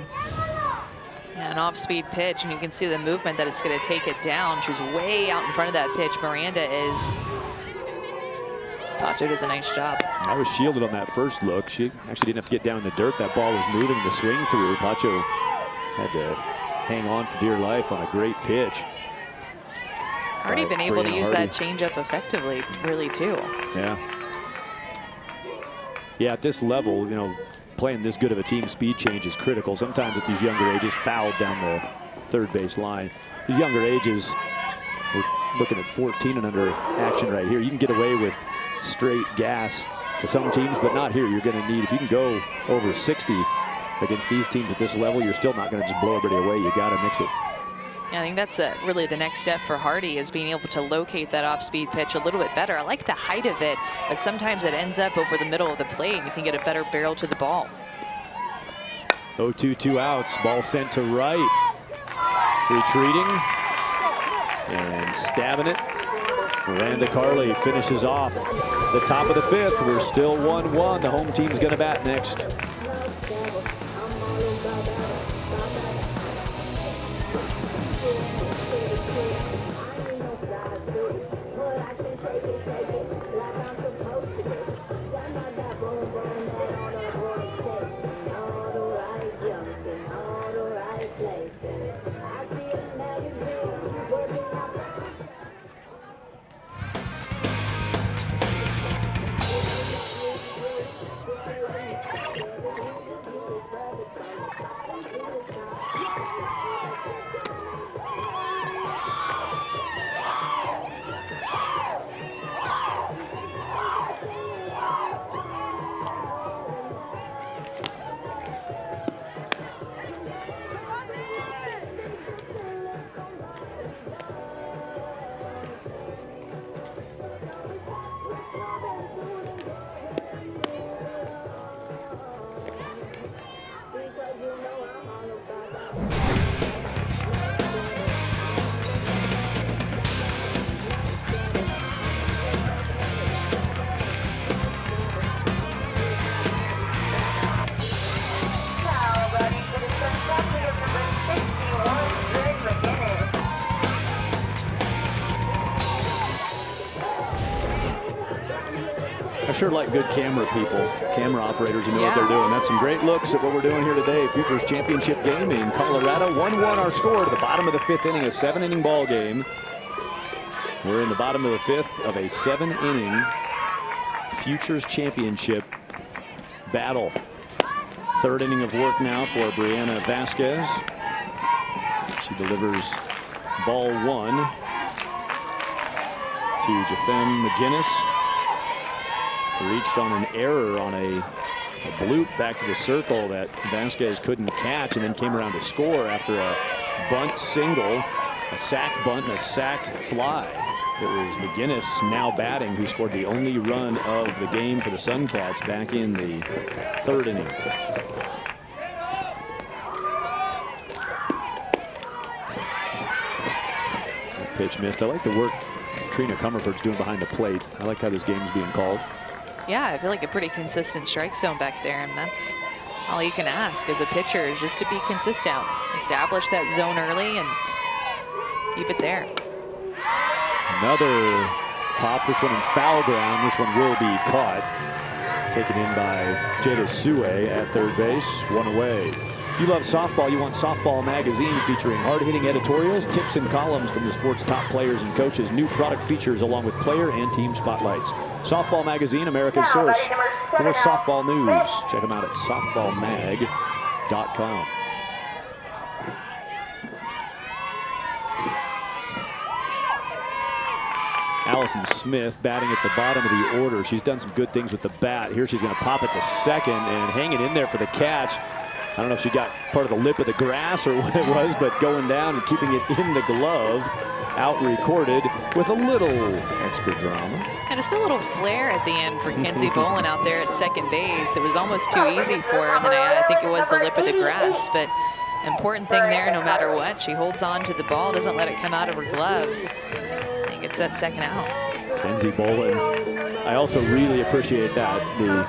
Yeah, an off-speed pitch, and you can see the movement that it's going to take it down. She's way out in front of that pitch. Miranda is. Pacho does a nice job. I was shielded on that first look. She actually didn't have to get down in the dirt. That ball was moving to swing through. Pacho had to hang on for dear life on a great pitch. Already been able to use that changeup effectively, really, too. Yeah. Yeah, at this level, you know, playing this good of a team speed change is critical. Sometimes at these younger ages, fouled down the third base line. These younger ages, we're looking at 14 and under action right here. You can get away with straight gas to some teams, but not here. You're going to need, if you can go over 60 against these teams at this level, you're still not going to just blow everybody away. You got to mix it. Yeah, I think that's really the next step for Hardy, is being able to locate that off-speed pitch a little bit better. I like the height of it, but sometimes it ends up over the middle of the plate, and you can get a better barrel to the ball. 0-2, 2 outs. Ball sent to right. Retreating and stabbing it. Miranda Carly finishes off the top of the 5th. We're still 1-1. The home team's going to bat next. I sure like good camera people, camera operators who know what they're doing. That's some great looks at what we're doing here today. Futures Championship game in Colorado. 1-1 our score to the bottom of the 5th inning, a 7-inning ball game. We're in the bottom of the 5th of a 7-inning Futures Championship battle. 3rd inning of work now for Brianna Vasquez. She delivers ball 1 to Jathem McGinnis. Reached on an error on a bloop back to the circle that Vasquez couldn't catch, and then came around to score after a bunt single, a sac bunt, and a sac fly. It was McGinnis, now batting, who scored the only run of the game for the Suncats back in the 3rd inning. Pitch missed. I like the work Trina Comerford's doing behind the plate. I like how this game's being called. Yeah, I feel like a pretty consistent strike zone back there, and that's all you can ask as a pitcher, is just to be consistent. Establish that zone early and keep it there. Another pop, this one in foul ground. This one will be caught. Taken in by Jada Sue at third base, 1 away. If you love softball, you want Softball Magazine featuring hard-hitting editorials, tips, and columns from the sport's top players and coaches, new product features along with player and team spotlights. Softball Magazine, America's source for softball news. Check them out at softballmag.com. Allison Smith batting at the bottom of the order. She's done some good things with the bat. Here she's going to pop it to second and hang it in there for the catch. I don't know if she got part of the lip of the grass or what it was, but going down and keeping it in the glove. Out recorded with a little extra drama. And just a little flare at the end for Kenzie Bolin out there at second base. It was almost too easy for her, and then I think it was the lip of the grass. But important thing there, no matter what, she holds on to the ball, doesn't let it come out of her glove. And gets that second out. Kenzie Bolin, I also really appreciate that, the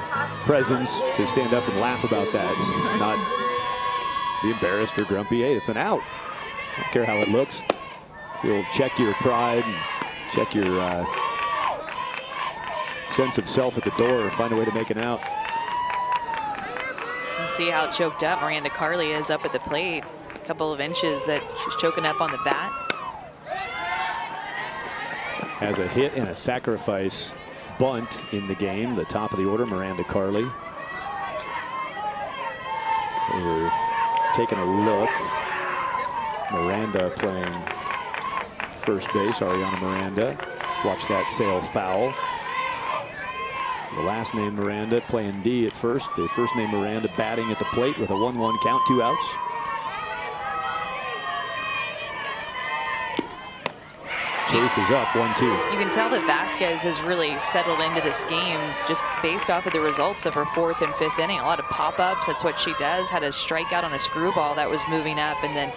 presence to stand up and laugh about that, not be embarrassed or grumpy. Hey, it's an out. I don't care how it looks. So you'll check your pride and check your sense of self at the door or find a way to make an out. And see how choked up Miranda Carley is up at the plate. A couple of inches that she's choking up on the bat. Has a hit and a sacrifice bunt in the game. The top of the order, Miranda Carley. We're taking a look. Miranda playing first base, Ariana Miranda. Watch that sail foul. So the last name Miranda playing D at first. The first name Miranda batting at the plate with a 1-1 count, 2 outs. Chase is up, 1-2. You can tell that Vasquez has really settled into this game just based off of the results of her 4th and 5th inning. A lot of pop-ups, that's what she does. Had a strikeout on a screwball that was moving up, and then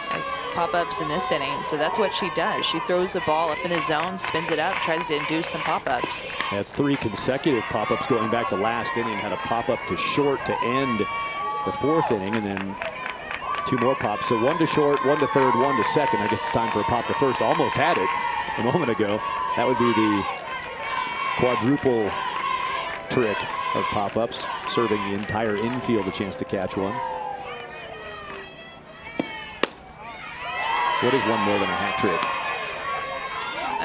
has pop-ups in this inning. So that's what she does. She throws the ball up in the zone, spins it up, tries to induce some pop-ups. That's 3 consecutive pop-ups going back to last inning. Had a pop-up to short to end the 4th inning, and then 2 more pops. So 1 to short, 1 to third, 1 to second. I guess it's time for a pop to first. Almost had it a moment ago. That would be the quadruple trick of pop-ups, serving the entire infield a chance to catch one. What is one more than a hat trick?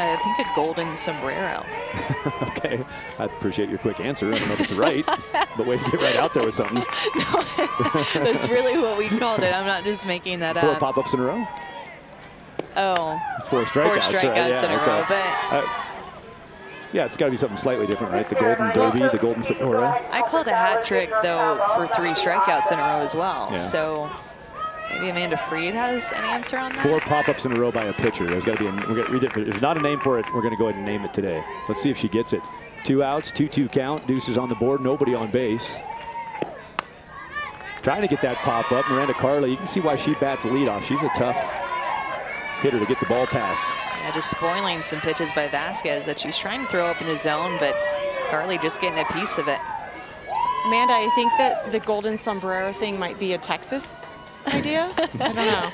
I think a golden sombrero. Okay, I appreciate your quick answer. I don't know if it's right, but way to get right out there with something. No, that's really what we called it. I'm not just making that 4 up. pop-ups in a row? Oh. 4 strikeouts. 4 strikeouts in a row, but yeah, it's got to be something slightly different, right? The Golden Derby, the Golden Fedora. I called a hat trick, though, for 3 strikeouts in a row as well. Yeah. So maybe Amanda Freed has an answer on that? 4 pop-ups in a row by a pitcher. There's got to be. We're going to read it. There's not a name for it. We're going to go ahead and name it today. Let's see if she gets it. 2 outs, 2-2 count. Deuces on the board. Nobody on base. Trying to get that pop-up. Miranda Carley. You can see why she bats leadoff. She's a tough hitter to get the ball past. Yeah, just spoiling some pitches by Vasquez that she's trying to throw up in the zone, but Carley just getting a piece of it. Amanda, I think that the golden sombrero thing might be a Texas idea. I don't know.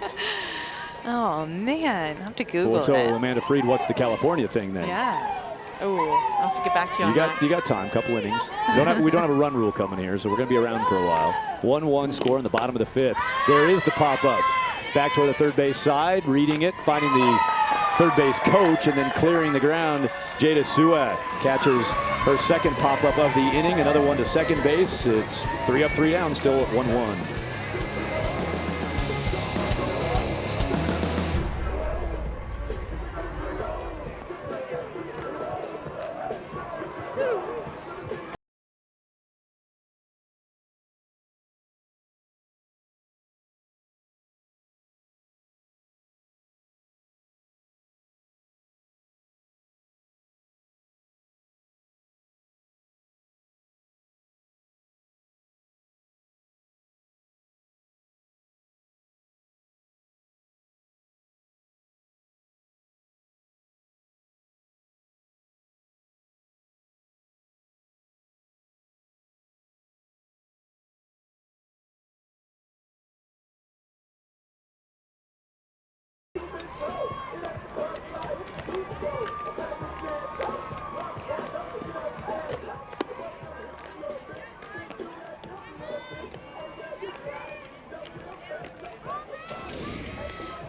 Oh, man. I have to Google So it. Amanda Freed, what's the California thing then? Yeah. Oh, I'll have to get back to you on that. You got time, couple innings. We don't have a run rule coming here, so we're going to be around for a while. 1-1 score in the bottom of the 5th. There is the pop-up. Back toward the third base side, reading it, finding the third base coach, and then clearing the ground. Jada Sue catches her 2nd pop-up of the inning. Another one to second base. It's 3 up, 3 down, still at 1-1.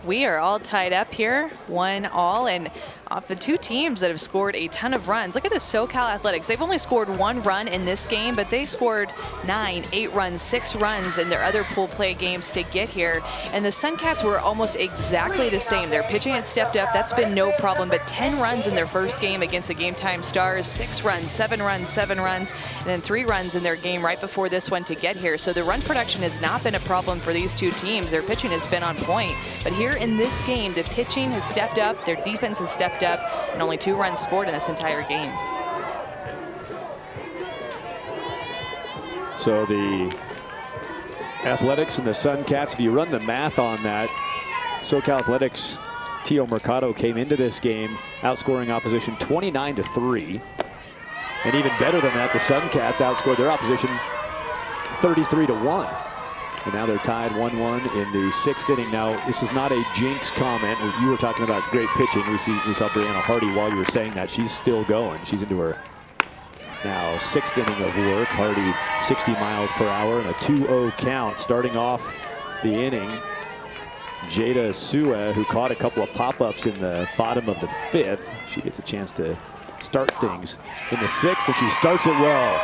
We are all tied up here, 1-1, and off the two teams that have scored a ton of runs. Look at the SoCal Athletics. They've only scored 1 run in this game, but they scored 9, 8 runs, 6 runs in their other pool play games to get here. And the Suncats were almost exactly the same. Their pitching had stepped up. That's been no problem, but 10 runs in their first game against the Game Time Stars, 6 runs, 7 runs, 7 runs, and then 3 runs in their game right before this one to get here. So the run production has not been a problem for these two teams. Their pitching has been on point, but here in this game, the pitching has stepped up, their defense has stepped up, and only 2 runs scored in this entire game. So the Athletics and the Suncats, if you run the math on that, SoCal Athletics, Tio Mercado came into this game outscoring opposition 29-3. And even better than that, the Suncats outscored their opposition 33-1. And now they're tied 1-1 in the 6th inning. Now, this is not a jinx comment. You were talking about great pitching. We saw Brianna Hardy while you were saying that. She's still going. She's into her now 6th inning of work. Hardy 60 miles per hour and a 2-0 count starting off the inning. Jada Sue, who caught a couple of pop-ups in the bottom of the 5th. She gets a chance to start things in the 6th, and she starts it well.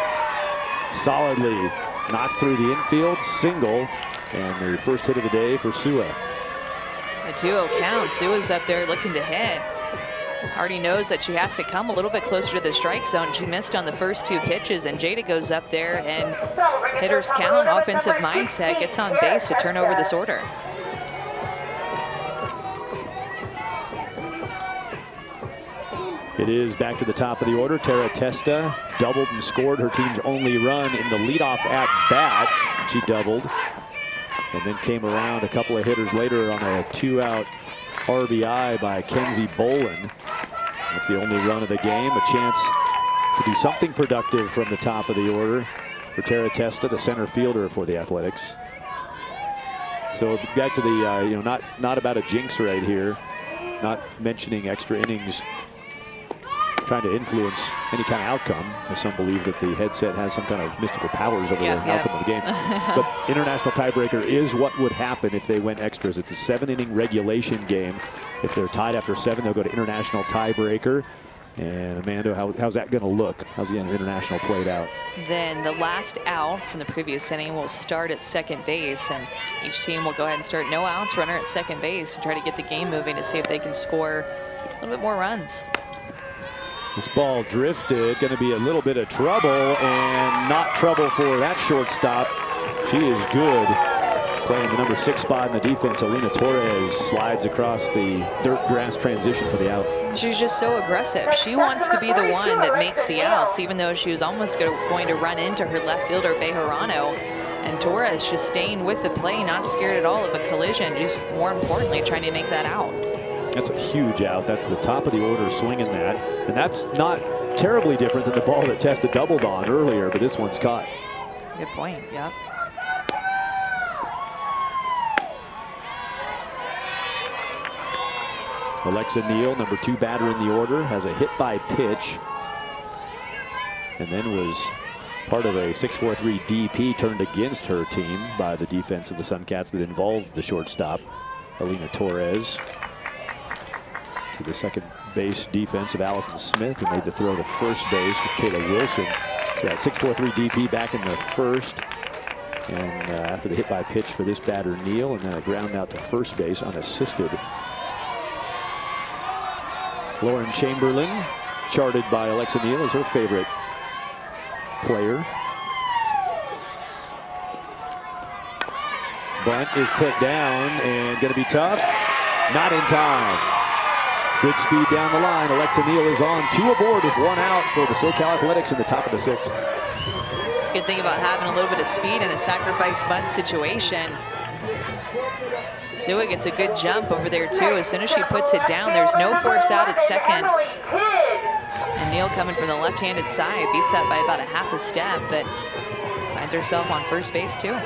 Solidly knocked through the infield, single, and the first hit of the day for Sue. A 2-0 count. Sue's up there looking to hit. Hardy knows that she has to come a little bit closer to the strike zone. She missed on the first 2 pitches, and Jada goes up there and hitters count, offensive mindset, gets on base to turn over this order. It is back to the top of the order. Tara Testa doubled and scored her team's only run in the leadoff at bat. She doubled and then came around a couple of hitters later on a 2-out RBI by Kenzie Bolin. That's the only run of the game. A chance to do something productive from the top of the order for Tara Testa, the center fielder for the Athletics. So back to the not about a jinx right here. Not mentioning extra innings trying to influence any kind of outcome, as some believe that the headset has some kind of mystical powers over the outcome of the game. But international tiebreaker is what would happen if they went extras. It's a 7-inning regulation game. If they're tied after 7, they'll go to international tiebreaker. And Amanda, how's that going to look? How's the international played out? Then the last out from the previous inning will start at second base, and each team will go ahead and start no outs, runner at second base, and try to get the game moving to see if they can score a little bit more runs. This ball drifted, going to be a little bit of trouble, and not trouble for that shortstop. She is good. Playing the number 6 spot in the defense, Alina Torres slides across the dirt grass transition for the out. She's just so aggressive. She wants to be the one that makes the outs, even though she was almost going to run into her left fielder, Bejarano. And Torres just staying with the play, not scared at all of a collision, just more importantly, trying to make that out. That's a huge out. That's the top of the order swinging that. And that's not terribly different than the ball that Testa doubled on earlier, but this one's caught. Good point, yep. Alexa Neal, number 2 batter in the order, has a hit by pitch. And then was part of a 6-4-3 DP turned against her team by the defense of the Suncats that involved the shortstop, Alina Torres. To the second base defense of Allison Smith, who made the throw to first base with Kayla Wilson. So that 6-4-3 DP back in the first. And after the hit by pitch for this batter, Neal, and then a ground out to first base unassisted. Lauren Chamberlain, charted by Alexa Neal as her favorite player. Bunt is put down and going to be tough. Not in time. Good speed down the line. Alexa Neal is on 2 aboard with 1 out for the SoCal Athletics in the top of the 6th. It's a good thing about having a little bit of speed in a sacrifice bunt situation. Sue gets a good jump over there too. As soon as she puts it down, there's no force out at second. And Neal coming from the left-handed side beats that by about a half a step, but finds herself on first base too.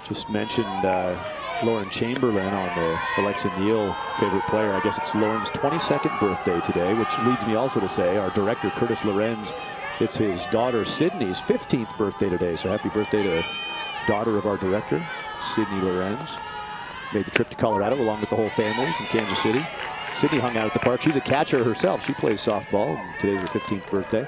Just mentioned Lauren Chamberlain on the Alexa Neal favorite player. I guess it's Lauren's 22nd birthday today, which leads me also to say our director, Curtis Lorenz, It's his daughter Sydney's 15th birthday today, so happy birthday to daughter of our director, Sydney Lorenz. Made the trip to Colorado along with the whole family from Kansas City. Sydney hung out at the park. She's a catcher herself. She plays softball, and today's her 15th birthday.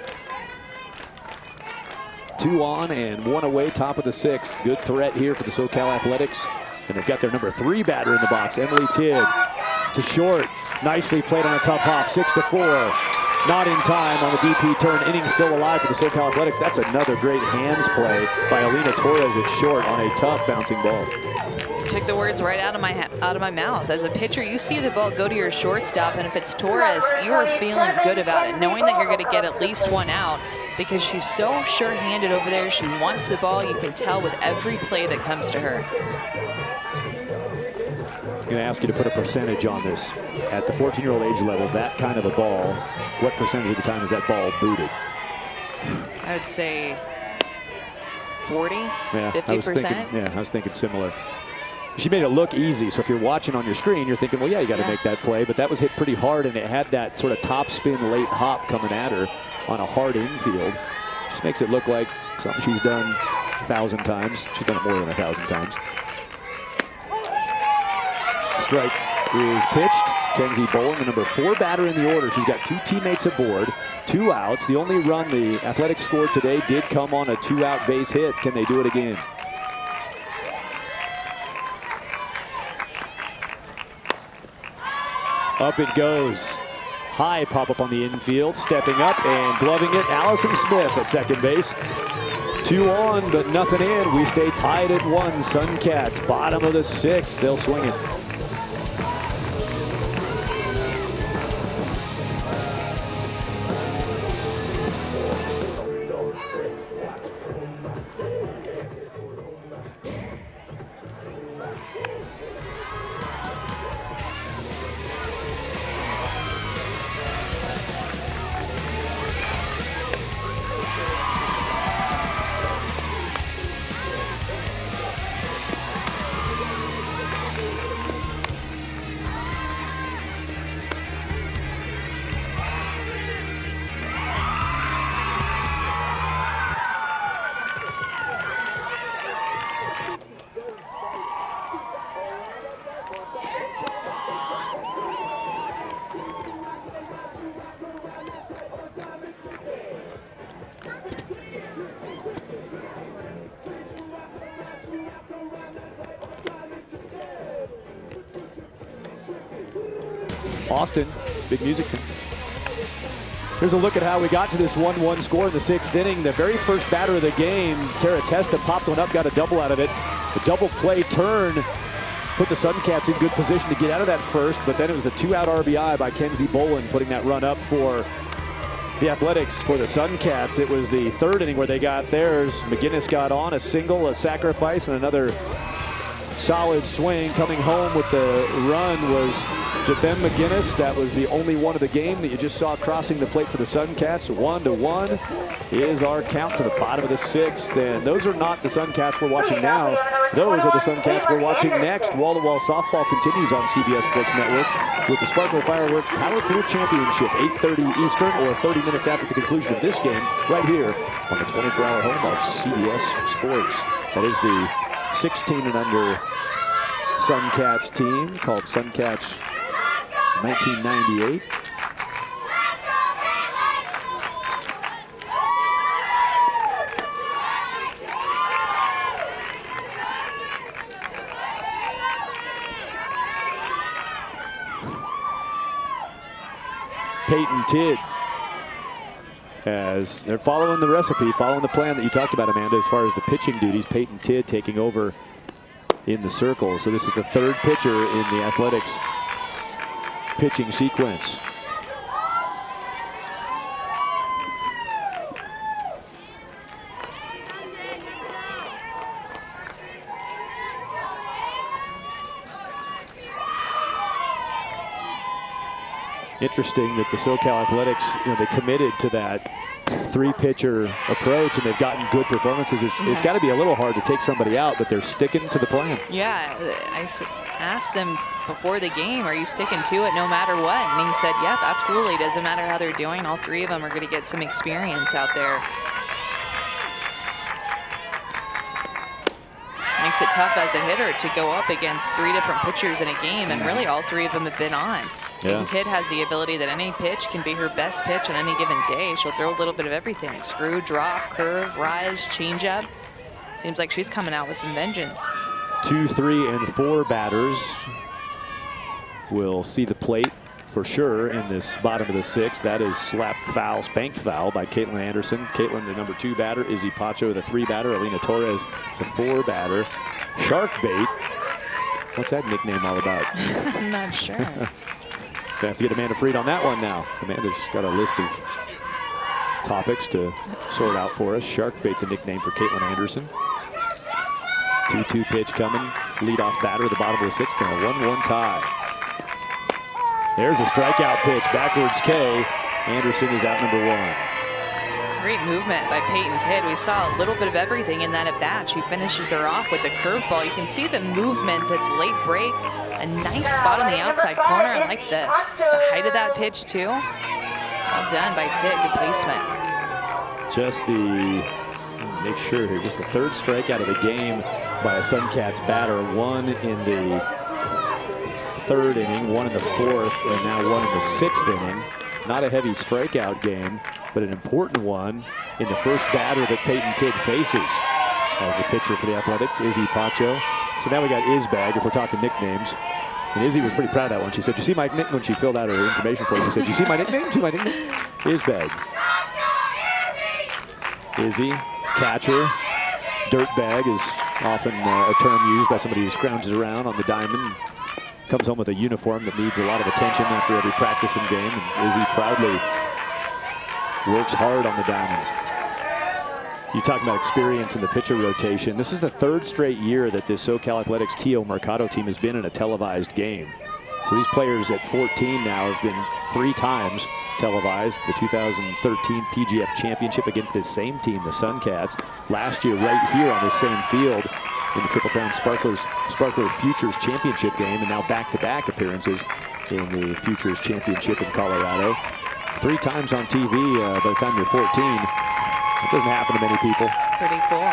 2 on and 1 away, top of the 6th. Good threat here for the SoCal Athletics. And they've got their number 3 batter in the box, Emily Tidd. To short, nicely played on a tough hop, 6-4. Not in time on the DP turn. Inning still alive for the SoCal Athletics. That's another great hands play by Alina Torres at short on a tough bouncing ball. Took the words right out of my mouth. As a pitcher, you see the ball go to your shortstop, and if it's Torres, you are feeling good about it, knowing that you're going to get at least 1 out because she's so sure-handed over there. She wants the ball. You can tell with every play that comes to her. I'm going to ask you to put a percentage on this. At the 14-year-old age level, that kind of a ball, what percentage of the time is that ball booted? I would say 40, yeah, 50%. I was thinking similar. She made it look easy, so if you're watching on your screen, you're thinking, well, yeah, you got to make that play, but that was hit pretty hard, and it had that sort of top spin late hop coming at her on a hard infield. Just makes it look like something she's done 1,000 times. She's done it more than 1,000 times. Strike is pitched. Kenzie Boland, the number 4 batter in the order. She's got 2 teammates aboard, 2 outs. The only run the Athletics scored today did come on a 2-out base hit. Can they do it again? Up it goes. High pop-up on the infield. Stepping up and gloving it. Allison Smith at second base. 2 on, but nothing in. We stay tied at 1. Suncats, bottom of the 6th. They'll swing it. Austin, big music team. Here's a look at how we got to this 1-1 score in the 6th inning. The very first batter of the game, Tara Testa, popped one up, got a double out of it. The double play turn put the Suncats in good position to get out of that first, but then it was the 2-out RBI by Kenzie Boland putting that run up for the Athletics. For the Suncats, it was the 3rd inning where they got theirs. McGinnis got on a single, a sacrifice, and another solid swing. Coming home with the run was Jathem McGinnis. That was the only one of the game that you just saw crossing the plate for the Suncats. 1-1 is our count to the bottom of the 6th. And those are not the Suncats we're watching now. Those are the Suncats we're watching next. Wall-to-wall softball continues on CBS Sports Network with the Sparkle Fireworks Power Pool Championship, 8:30 Eastern, or 30 minutes after the conclusion of this game, right here on the 24-hour home of CBS Sports. That is the 16 and under Suncats team called Suncats 1998. Peyton Tidd, as they're following the recipe, following the plan that you talked about, Amanda, as far as the pitching duties. Peyton Tidd taking over in the circle. So this is the 3rd pitcher in the Athletics pitching sequence. Interesting that the SoCal Athletics, they committed to that three-pitcher approach, and they've gotten good performances. It's got to be a little hard to take somebody out, but they're sticking to the plan. Yeah, I asked them before the game, are you sticking to it no matter what? And he said, yep, absolutely. Doesn't matter how they're doing. All three of them are going to get some experience out there. Makes it tough as a hitter to go up against three different pitchers in a game, and really all three of them have been on. Yeah. Tid has the ability that any pitch can be her best pitch on any given day. She'll throw a little bit of everything. Screw, drop, curve, rise, changeup. Seems like she's coming out with some vengeance. 2, 3, and 4 batters will see the plate for sure in this bottom of the 6th. That is slapped foul, spanked foul by Caitlin Anderson. Caitlin, the number 2 batter. Izzy Pacho, the 3 batter. Alina Torres, the 4 batter. Shark bait. What's that nickname all about? I'm not sure. Gonna have to get Amanda Freed on that one now. Amanda's got a list of topics to sort out for us. Shark bait, the nickname for Caitlin Anderson. 2-2 pitch coming. Leadoff batter at the bottom of the 6th, and a 1-1 tie. There's a strikeout pitch, backwards K. Anderson is out number 1. Great movement by Peyton Tid. We saw a little bit of everything in that at bat. She finishes her off with the curveball. You can see the movement. That's late break. A nice spot on the outside corner. I like the height of that pitch too. Well done by Tid. Good placement. Just make sure here, just the 3rd strikeout of the game by a Suncats batter. 1 in the 3rd inning, 1 in the 4th, and now 1 in the 6th inning. Not a heavy strikeout game, but an important one in the first batter that Peyton Tid faces as the pitcher for the Athletics, Izzy Pacho. So now we got Izbag, if we're talking nicknames. And Izzy was pretty proud of that one. She said, "You see my nickname?" When she filled out her information for it, she said, "You see my nickname? See my nickname?" Izbag. Izzy, catcher. Dirtbag is often a term used by somebody who scrounges around on the diamond. Comes home with a uniform that needs a lot of attention after every practice and game. And Izzy proudly works hard on the diamond. You talk about experience in the pitcher rotation. This is the 3rd straight year that this SoCal Athletics T.O. Mercado team has been in a televised game. So these players at 14 now have been 3 times televised. The 2013 PGF Championship against this same team, the Suncats. Last year right here on this same field in the Triple Crown Sparkler Futures Championship game, and now back-to-back appearances in the Futures Championship in Colorado. 3 times on TV by the time you're 14. It doesn't happen to many people. Pretty cool.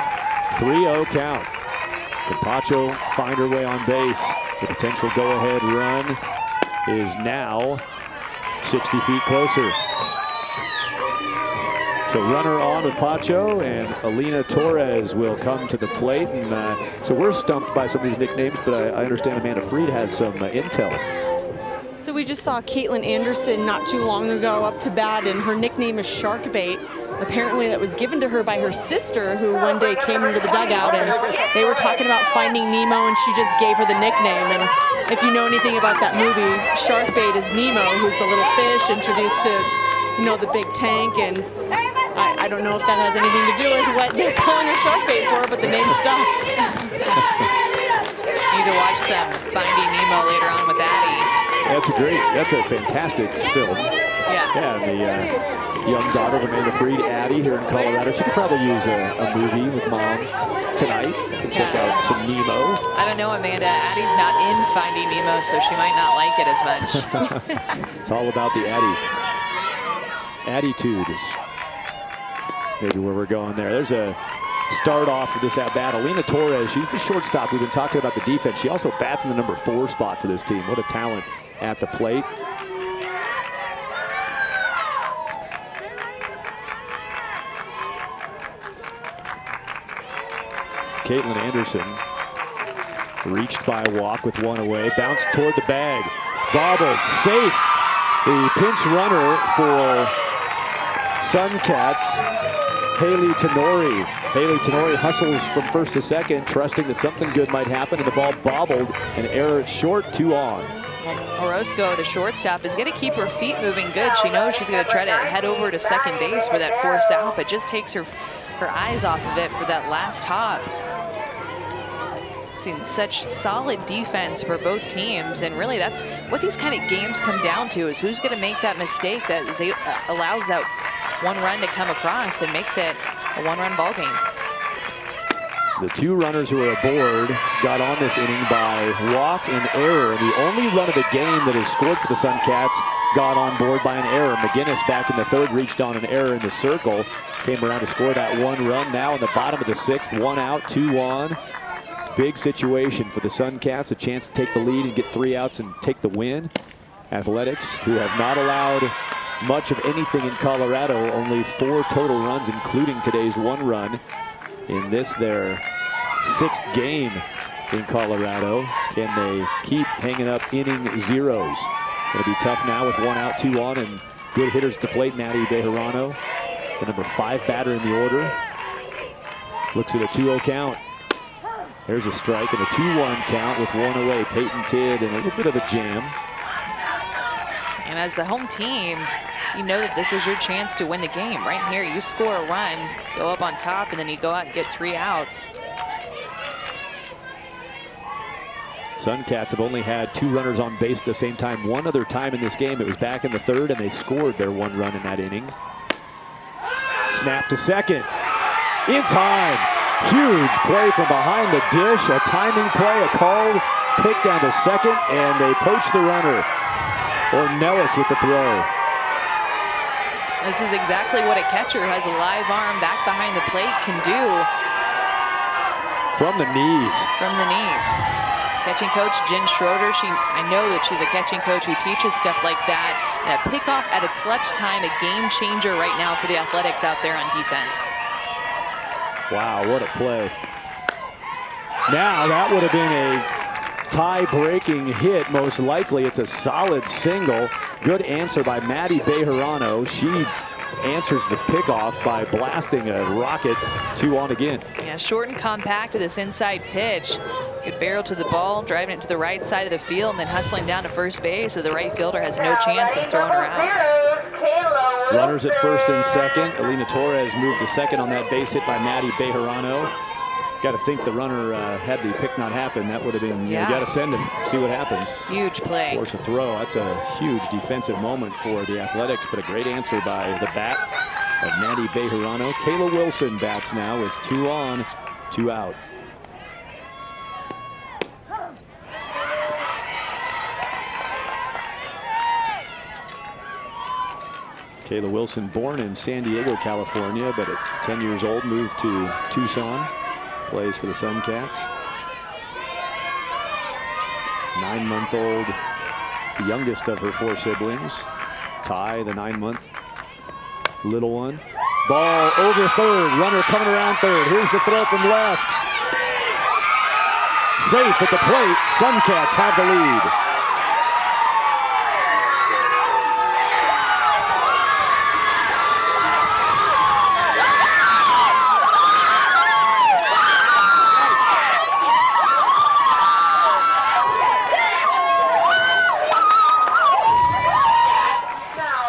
3-0 count. Can Pacho find her way on base? The potential go-ahead run is now 60 feet closer. So runner on with Pacho, and Alina Torres will come to the plate. And so we're stumped by some of these nicknames, but I understand Amanda Freed has some intel. So we just saw Caitlin Anderson not too long ago up to bat, and her nickname is Shark Bait. Apparently that was given to her by her sister, who one day came into the dugout, and they were talking about Finding Nemo, and she just gave her the nickname. And if you know anything about that movie, Shark Bait is Nemo, who's the little fish introduced to, the big tank. And I don't know if that has anything to do with what they're calling her Shark Bait for, but the name stuck. Need to watch some Finding Nemo later on with Addie. That's a fantastic film. Yeah. And the young daughter of Amanda Freed, Addie, here in Colorado. She could probably use a movie with Mom tonight and check out some Nemo. I don't know, Amanda. Addie's not in Finding Nemo, so she might not like it as much. It's all about the Addie. Attitude is maybe where we're going there. There's a start off for this at-bat. Alina Torres, she's the shortstop. We've been talking about the defense. She also bats in the number 4 spot for this team. What a talent at the plate. Caitlin Anderson reached by a walk with 1 away. Bounced toward the bag. Bobbled. Safe. The pinch runner for Suncats, Haley Tenori. Haley Tenori hustles from first to second, trusting that something good might happen, and the ball bobbled. An error at short, 2 on. Orozco, the shortstop, is going to keep her feet moving good. She knows she's going to try to head over to second base for that force out, but just takes her eyes off of it for that last hop. Seen such solid defense for both teams, and really that's what these kind of games come down to, is who's going to make that mistake that allows that one run to come across and makes it a one-run ball game. The two runners who are aboard got on this inning by walk and error. The only run of the game that has scored for the Suncats got on board by an error. McGinnis back in the third reached on an error in the circle. Came around to score that one run. Now in the bottom of the sixth, 1 out, 2 on. Big situation for the Suncats. A chance to take the lead and get 3 outs and take the win. Athletics, who have not allowed much of anything in Colorado, only 4 total runs, including today's 1 run. In this, their 6th game in Colorado. Can they keep hanging up inning zeros? Going to be tough now with 1 out, 2 on, and good hitters at the plate. Maddie Bejarano, the number 5 batter in the order. Looks at a 2-0 count. There's a strike and a 2-1 count with 1 away. Peyton Tidd in a little bit of a jam. And as the home team, you know that this is your chance to win the game. Right here, you score a run, go up on top, and then you go out and get 3 outs. Suncats have only had 2 runners on base at the same time. One other time in this game, it was back in the third, and they scored their 1 run in that inning. Snap to second. In time. Huge play from behind the dish. A timing play, a called pick down to second, and they poach the runner. Ornelas with the throw. This is exactly what a catcher who has a live arm back behind the plate can do. From the knees. From the knees. Catching coach Jen Schroeder, I know that she's a catching coach who teaches stuff like that. And a pickoff at a clutch time, a game changer right now for the Athletics out there on defense. Wow, what a play. Now that would have been a tie-breaking hit, most likely. It's a solid single. Good answer by Maddie Bejarano. She answers the pickoff by blasting a rocket 2 on again. Yeah, short and compact to this inside pitch. Good barrel to the ball, driving it to the right side of the field, and then hustling down to first base, so the right fielder has no chance of throwing her out. Runners at first and second. Elena Torres moved to second on that base hit by Maddie Bejarano. Got to think the runner had the pick not happen. That would have been, you got to send him, see what happens. Huge play. Force a throw. That's a huge defensive moment for the Athletics, but a great answer by the bat of Maddie Bejarano. Kayla Wilson bats now with 2 on, 2 out. Kayla Wilson, born in San Diego, California, but at 10 years old, moved to Tucson. Plays for the Suncats. 9-month-old, the youngest of her 4 siblings. Ty, the 9-month little one. Ball over third, runner coming around third. Here's the throw from left. Safe at the plate, Suncats have the lead.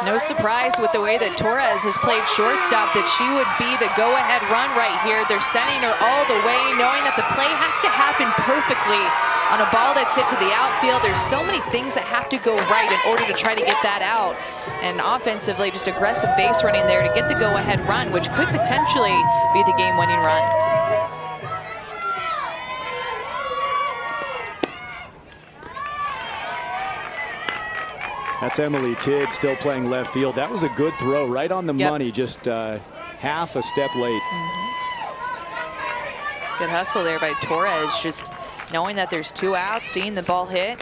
No surprise with the way that Torres has played shortstop that she would be the go-ahead run right here. They're sending her all the way, knowing that the play has to happen perfectly on a ball that's hit to the outfield. There's so many things that have to go right in order to try to get that out. And offensively, just aggressive base running there to get the go-ahead run, which could potentially be the game-winning run. That's Emily Tidd still playing left field. That was a good throw, right on the money, just half a step late. Good hustle there by Torres, just knowing that there's 2 outs, seeing the ball hit,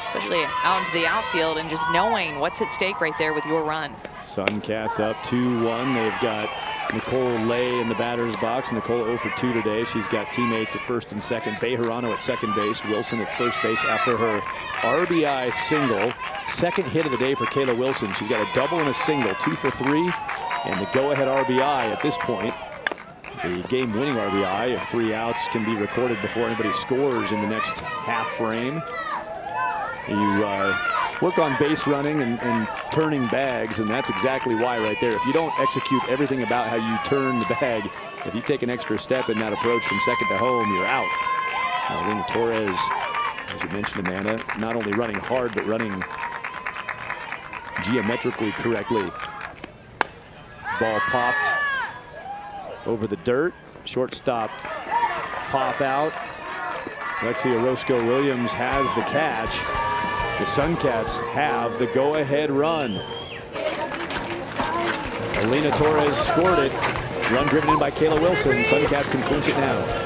especially out into the outfield, and just knowing what's at stake right there with your run. Suncats up 2-1. They've got Nicole Lay in the batter's box. Nicole 0 for 2 today. She's got teammates at first and second. Bejarano at second base. Wilson at first base after her RBI single. Second hit of the day for Kayla Wilson. She's got a double and a single, 2 for 3. And the go-ahead RBI at this point. The game-winning RBI, if 3 outs can be recorded before anybody scores in the next half frame. You work on base running and turning bags, and that's exactly why right there. If you don't execute everything about how you turn the bag, if you take an extra step in that approach from second to home, you're out. Elena Torres, as you mentioned, Amanda, not only running hard, but running geometrically correctly. Ball popped over the dirt. Shortstop pop out. Lexi Orozco-Williams has the catch. The Suncats have the go-ahead run. Alina Torres scored it. Run driven in by Kayla Wilson. Suncats can clinch it now.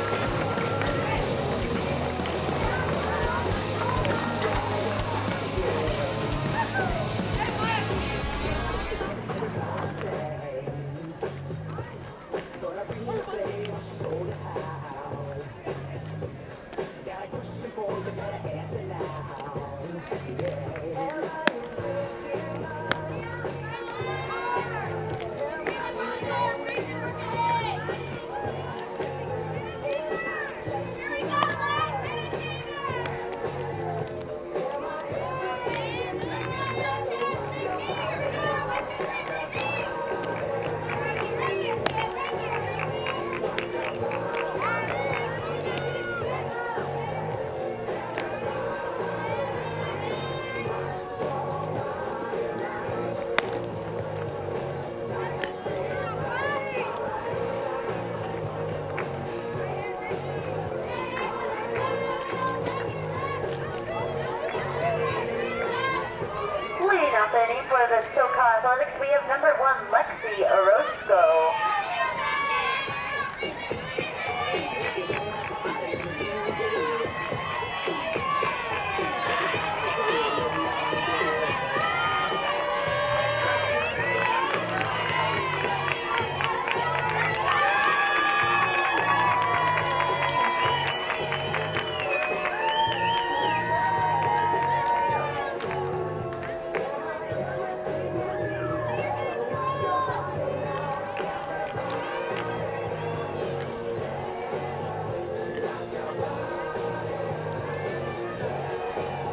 For the SoCal Athletics, we have number 1, Lexi Orozco.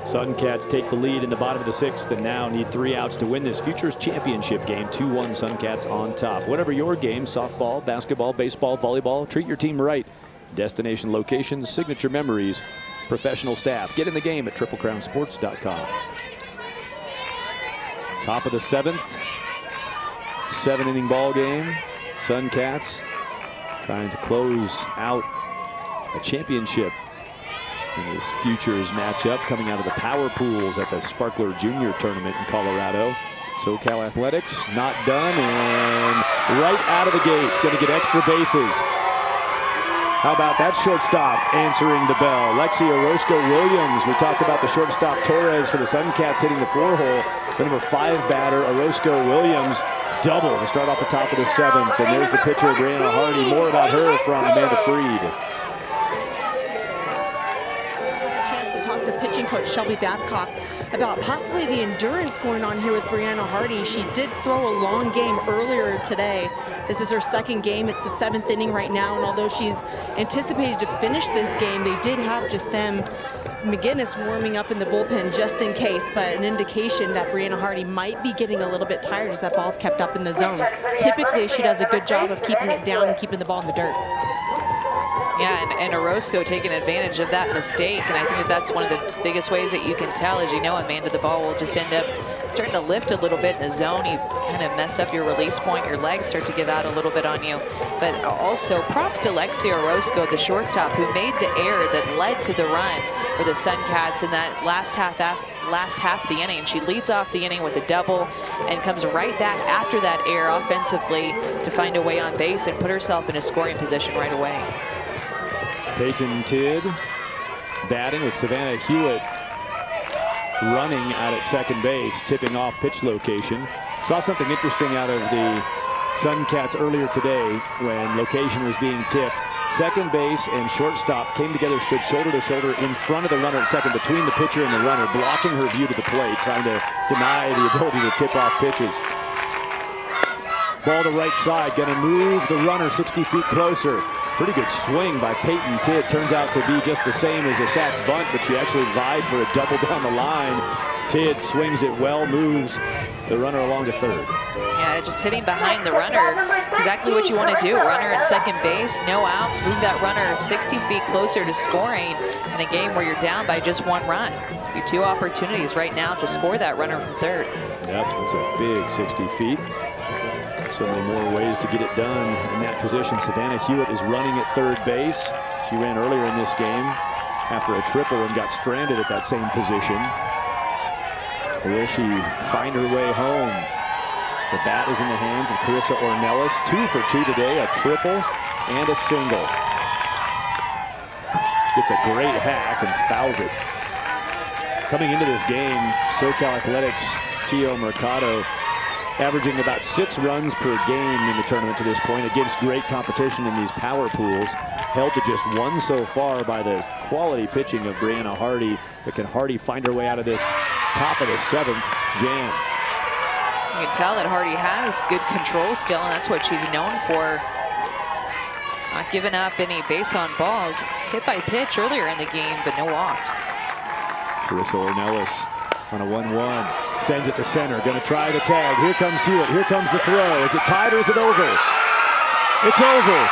Suncats take the lead in the bottom of the 6th and now need 3 outs to win this Futures Championship game. 2-1 Suncats on top. Whatever your game, softball, basketball, baseball, volleyball, treat your team right. Destination locations, signature memories, professional staff. Get in the game at triplecrownsports.com. Top of the 7th. 7-inning ball game. Suncats trying to close out a championship in this Futures matchup coming out of the power pools at the Sparkler Junior Tournament in Colorado. SoCal Athletics not done, and right out of the gates going to get extra bases. How about that shortstop answering the bell? Lexi Orozco-Williams. We talked about the shortstop Torres for the Suncats hitting the 4-hole. The number 5 batter Orozco-Williams double to start off the top of the 7th. And there's the pitcher Brianna Hardy. More about her from Amanda Freed. To pitching coach Shelby Babcock about possibly the endurance going on here with Brianna Hardy. She did throw a long game earlier today. This is her 2nd game. It's the 7th inning right now, and although she's anticipated to finish this game, they did have Jathem McGinnis warming up in the bullpen just in case, but an indication that Brianna Hardy might be getting a little bit tired as that ball's kept up in the zone. Typically, she does a good job of keeping it down and keeping the ball in the dirt. Yeah, and Orozco taking advantage of that mistake, and I think that that's one of the biggest ways that you can tell. As you know, Amanda, the ball will just end up starting to lift a little bit in the zone. You kind of mess up your release point. Your legs start to give out a little bit on you. But also, props to Lexi Orozco, the shortstop, who made the error that led to the run for the Suncats in that last half of the inning. She leads off the inning with a double and comes right back after that error offensively to find a way on base and put herself in a scoring position right away. Peyton Tidd batting with Savannah Hewitt running out at second base, tipping off pitch location. Saw something interesting out of the Suncats earlier today when location was being tipped. Second base and shortstop came together, stood shoulder to shoulder in front of the runner at second, between the pitcher and the runner, blocking her view to the plate, trying to deny the ability to tip off pitches. Ball to right side, gonna move the runner 60 feet closer. Pretty good swing by Peyton Tidd. Turns out to be just the same as a sac bunt, but she actually vied for a double down the line. Tidd swings it well, moves the runner along to third. Yeah, just hitting behind the runner. Exactly what you want to do. Runner at second base, no outs. Move that runner 60 feet closer to scoring in a game where you're down by just 1 run. Your 2 opportunities right now to score that runner from third. Yep, that's a big 60 feet. So many more ways to get it done in that position. Savannah Hewitt is running at third base. She ran earlier in this game after a triple and got stranded at that same position. Will she find her way home? The bat is in the hands of Carissa Ornelas. 2 for 2 today, a triple and a single. Gets a great hack and fouls it. Coming into this game, SoCal Athletics' Tio Mercado averaging about 6 runs per game in the tournament to this point against great competition in these power pools. Held to just 1 so far by the quality pitching of Brianna Hardy. But can Hardy find her way out of this top of the 7th jam? You can tell that Hardy has good control still, and that's what she's known for. Not giving up any base on balls. Hit by pitch earlier in the game, but no walks. Carissa Ornelas on a 1-1. Sends it to center. Going to try the tag. Here comes Hewitt. Here comes the throw. Is it tied or is it over? It's over.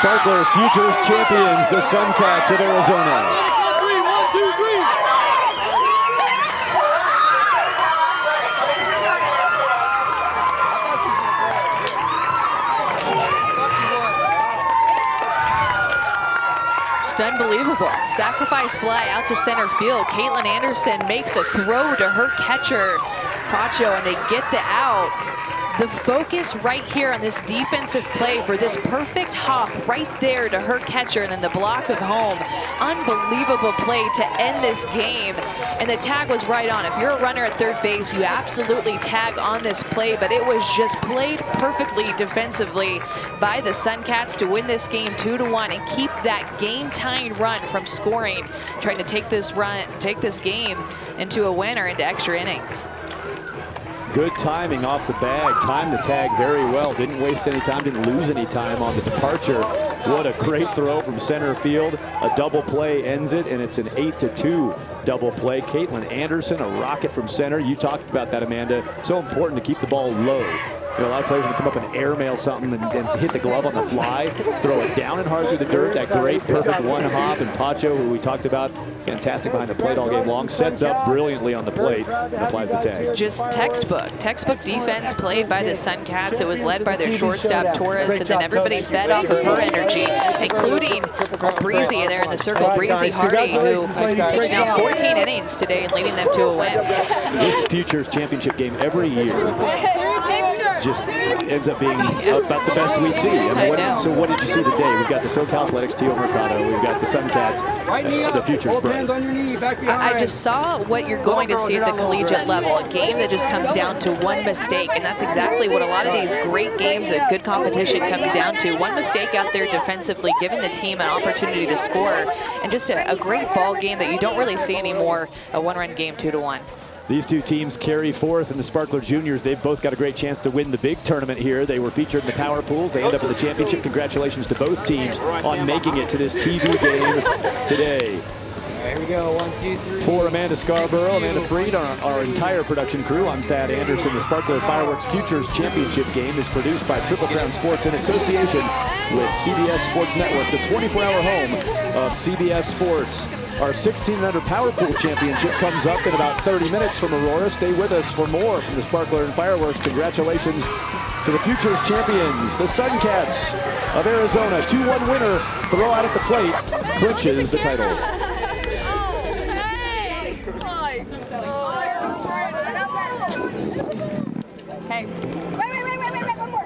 Sparkler Futures champions, the Suncats of Arizona. Unbelievable. Sacrifice fly out to center field. Caitlin Anderson makes a throw to her catcher, Pacho, and they get the out. The focus right here on this defensive play for this perfect hop right there to her catcher, and then the block of home. Unbelievable play to end this game, and the tag was right on. If you're a runner at third base, you absolutely tag on this play, but it was just played perfectly defensively by the Suncats to win this game 2-1 and keep that game-tying run from scoring, trying to take this game into a win or into extra innings. Good timing off the bag. Timed the tag very well. Didn't waste any time, didn't lose any time on the departure. What a great throw from center field. A double play ends it, and it's an 8-2 double play. Caitlin Anderson, a rocket from center. You talked about that, Amanda. So important to keep the ball low. You know, a lot of players will come up and airmail something and hit the glove on the fly, throw it down and hard through the dirt. That great, perfect one hop. And Pacho, who we talked about, fantastic behind the plate all game long, sets up brilliantly on the plate and applies the tag. Just textbook defense played by the Suncats. It was led by their shortstop, Torres, and then everybody fed off of her energy, including Breezy there in the circle, Breezy Hardy, who pitched now 14 innings today and leading them to a win. This Futures Championship game every year just ends up being about the best we see. So what did you see today? We've got the SoCal Athletics, Tio Mercado. We've got the Suncats, the Futures brand. I just saw what you're going to see at the collegiate level, a game that just comes down to one mistake, and that's exactly what a lot of these great games at good competition comes down to. One mistake out there defensively, giving the team an opportunity to score, and just a great ball game that you don't really see anymore, a one-run game 2-1. These two teams carry forth in the Sparkler Juniors. They've both got a great chance to win the big tournament here. They were featured in the power pools. They end up in the championship. Congratulations to both teams on making it to this TV game today. Here we go, 1, 2, 3. For Amanda Scarborough, Amanda Freed, our entire production crew, I'm Thad Anderson. The Sparkler Fireworks Futures Championship game is produced by Triple Crown Sports in association with CBS Sports Network, the 24-hour home of CBS Sports. Our 16 and under Power Pool Championship comes up in about 30 minutes from Aurora. Stay with us for more from the Sparkler and Fireworks. Congratulations to the Futures champions, the Suncats of Arizona. 2-1 winner, throw out at the plate, clinches the title. Hey. Wait, one more.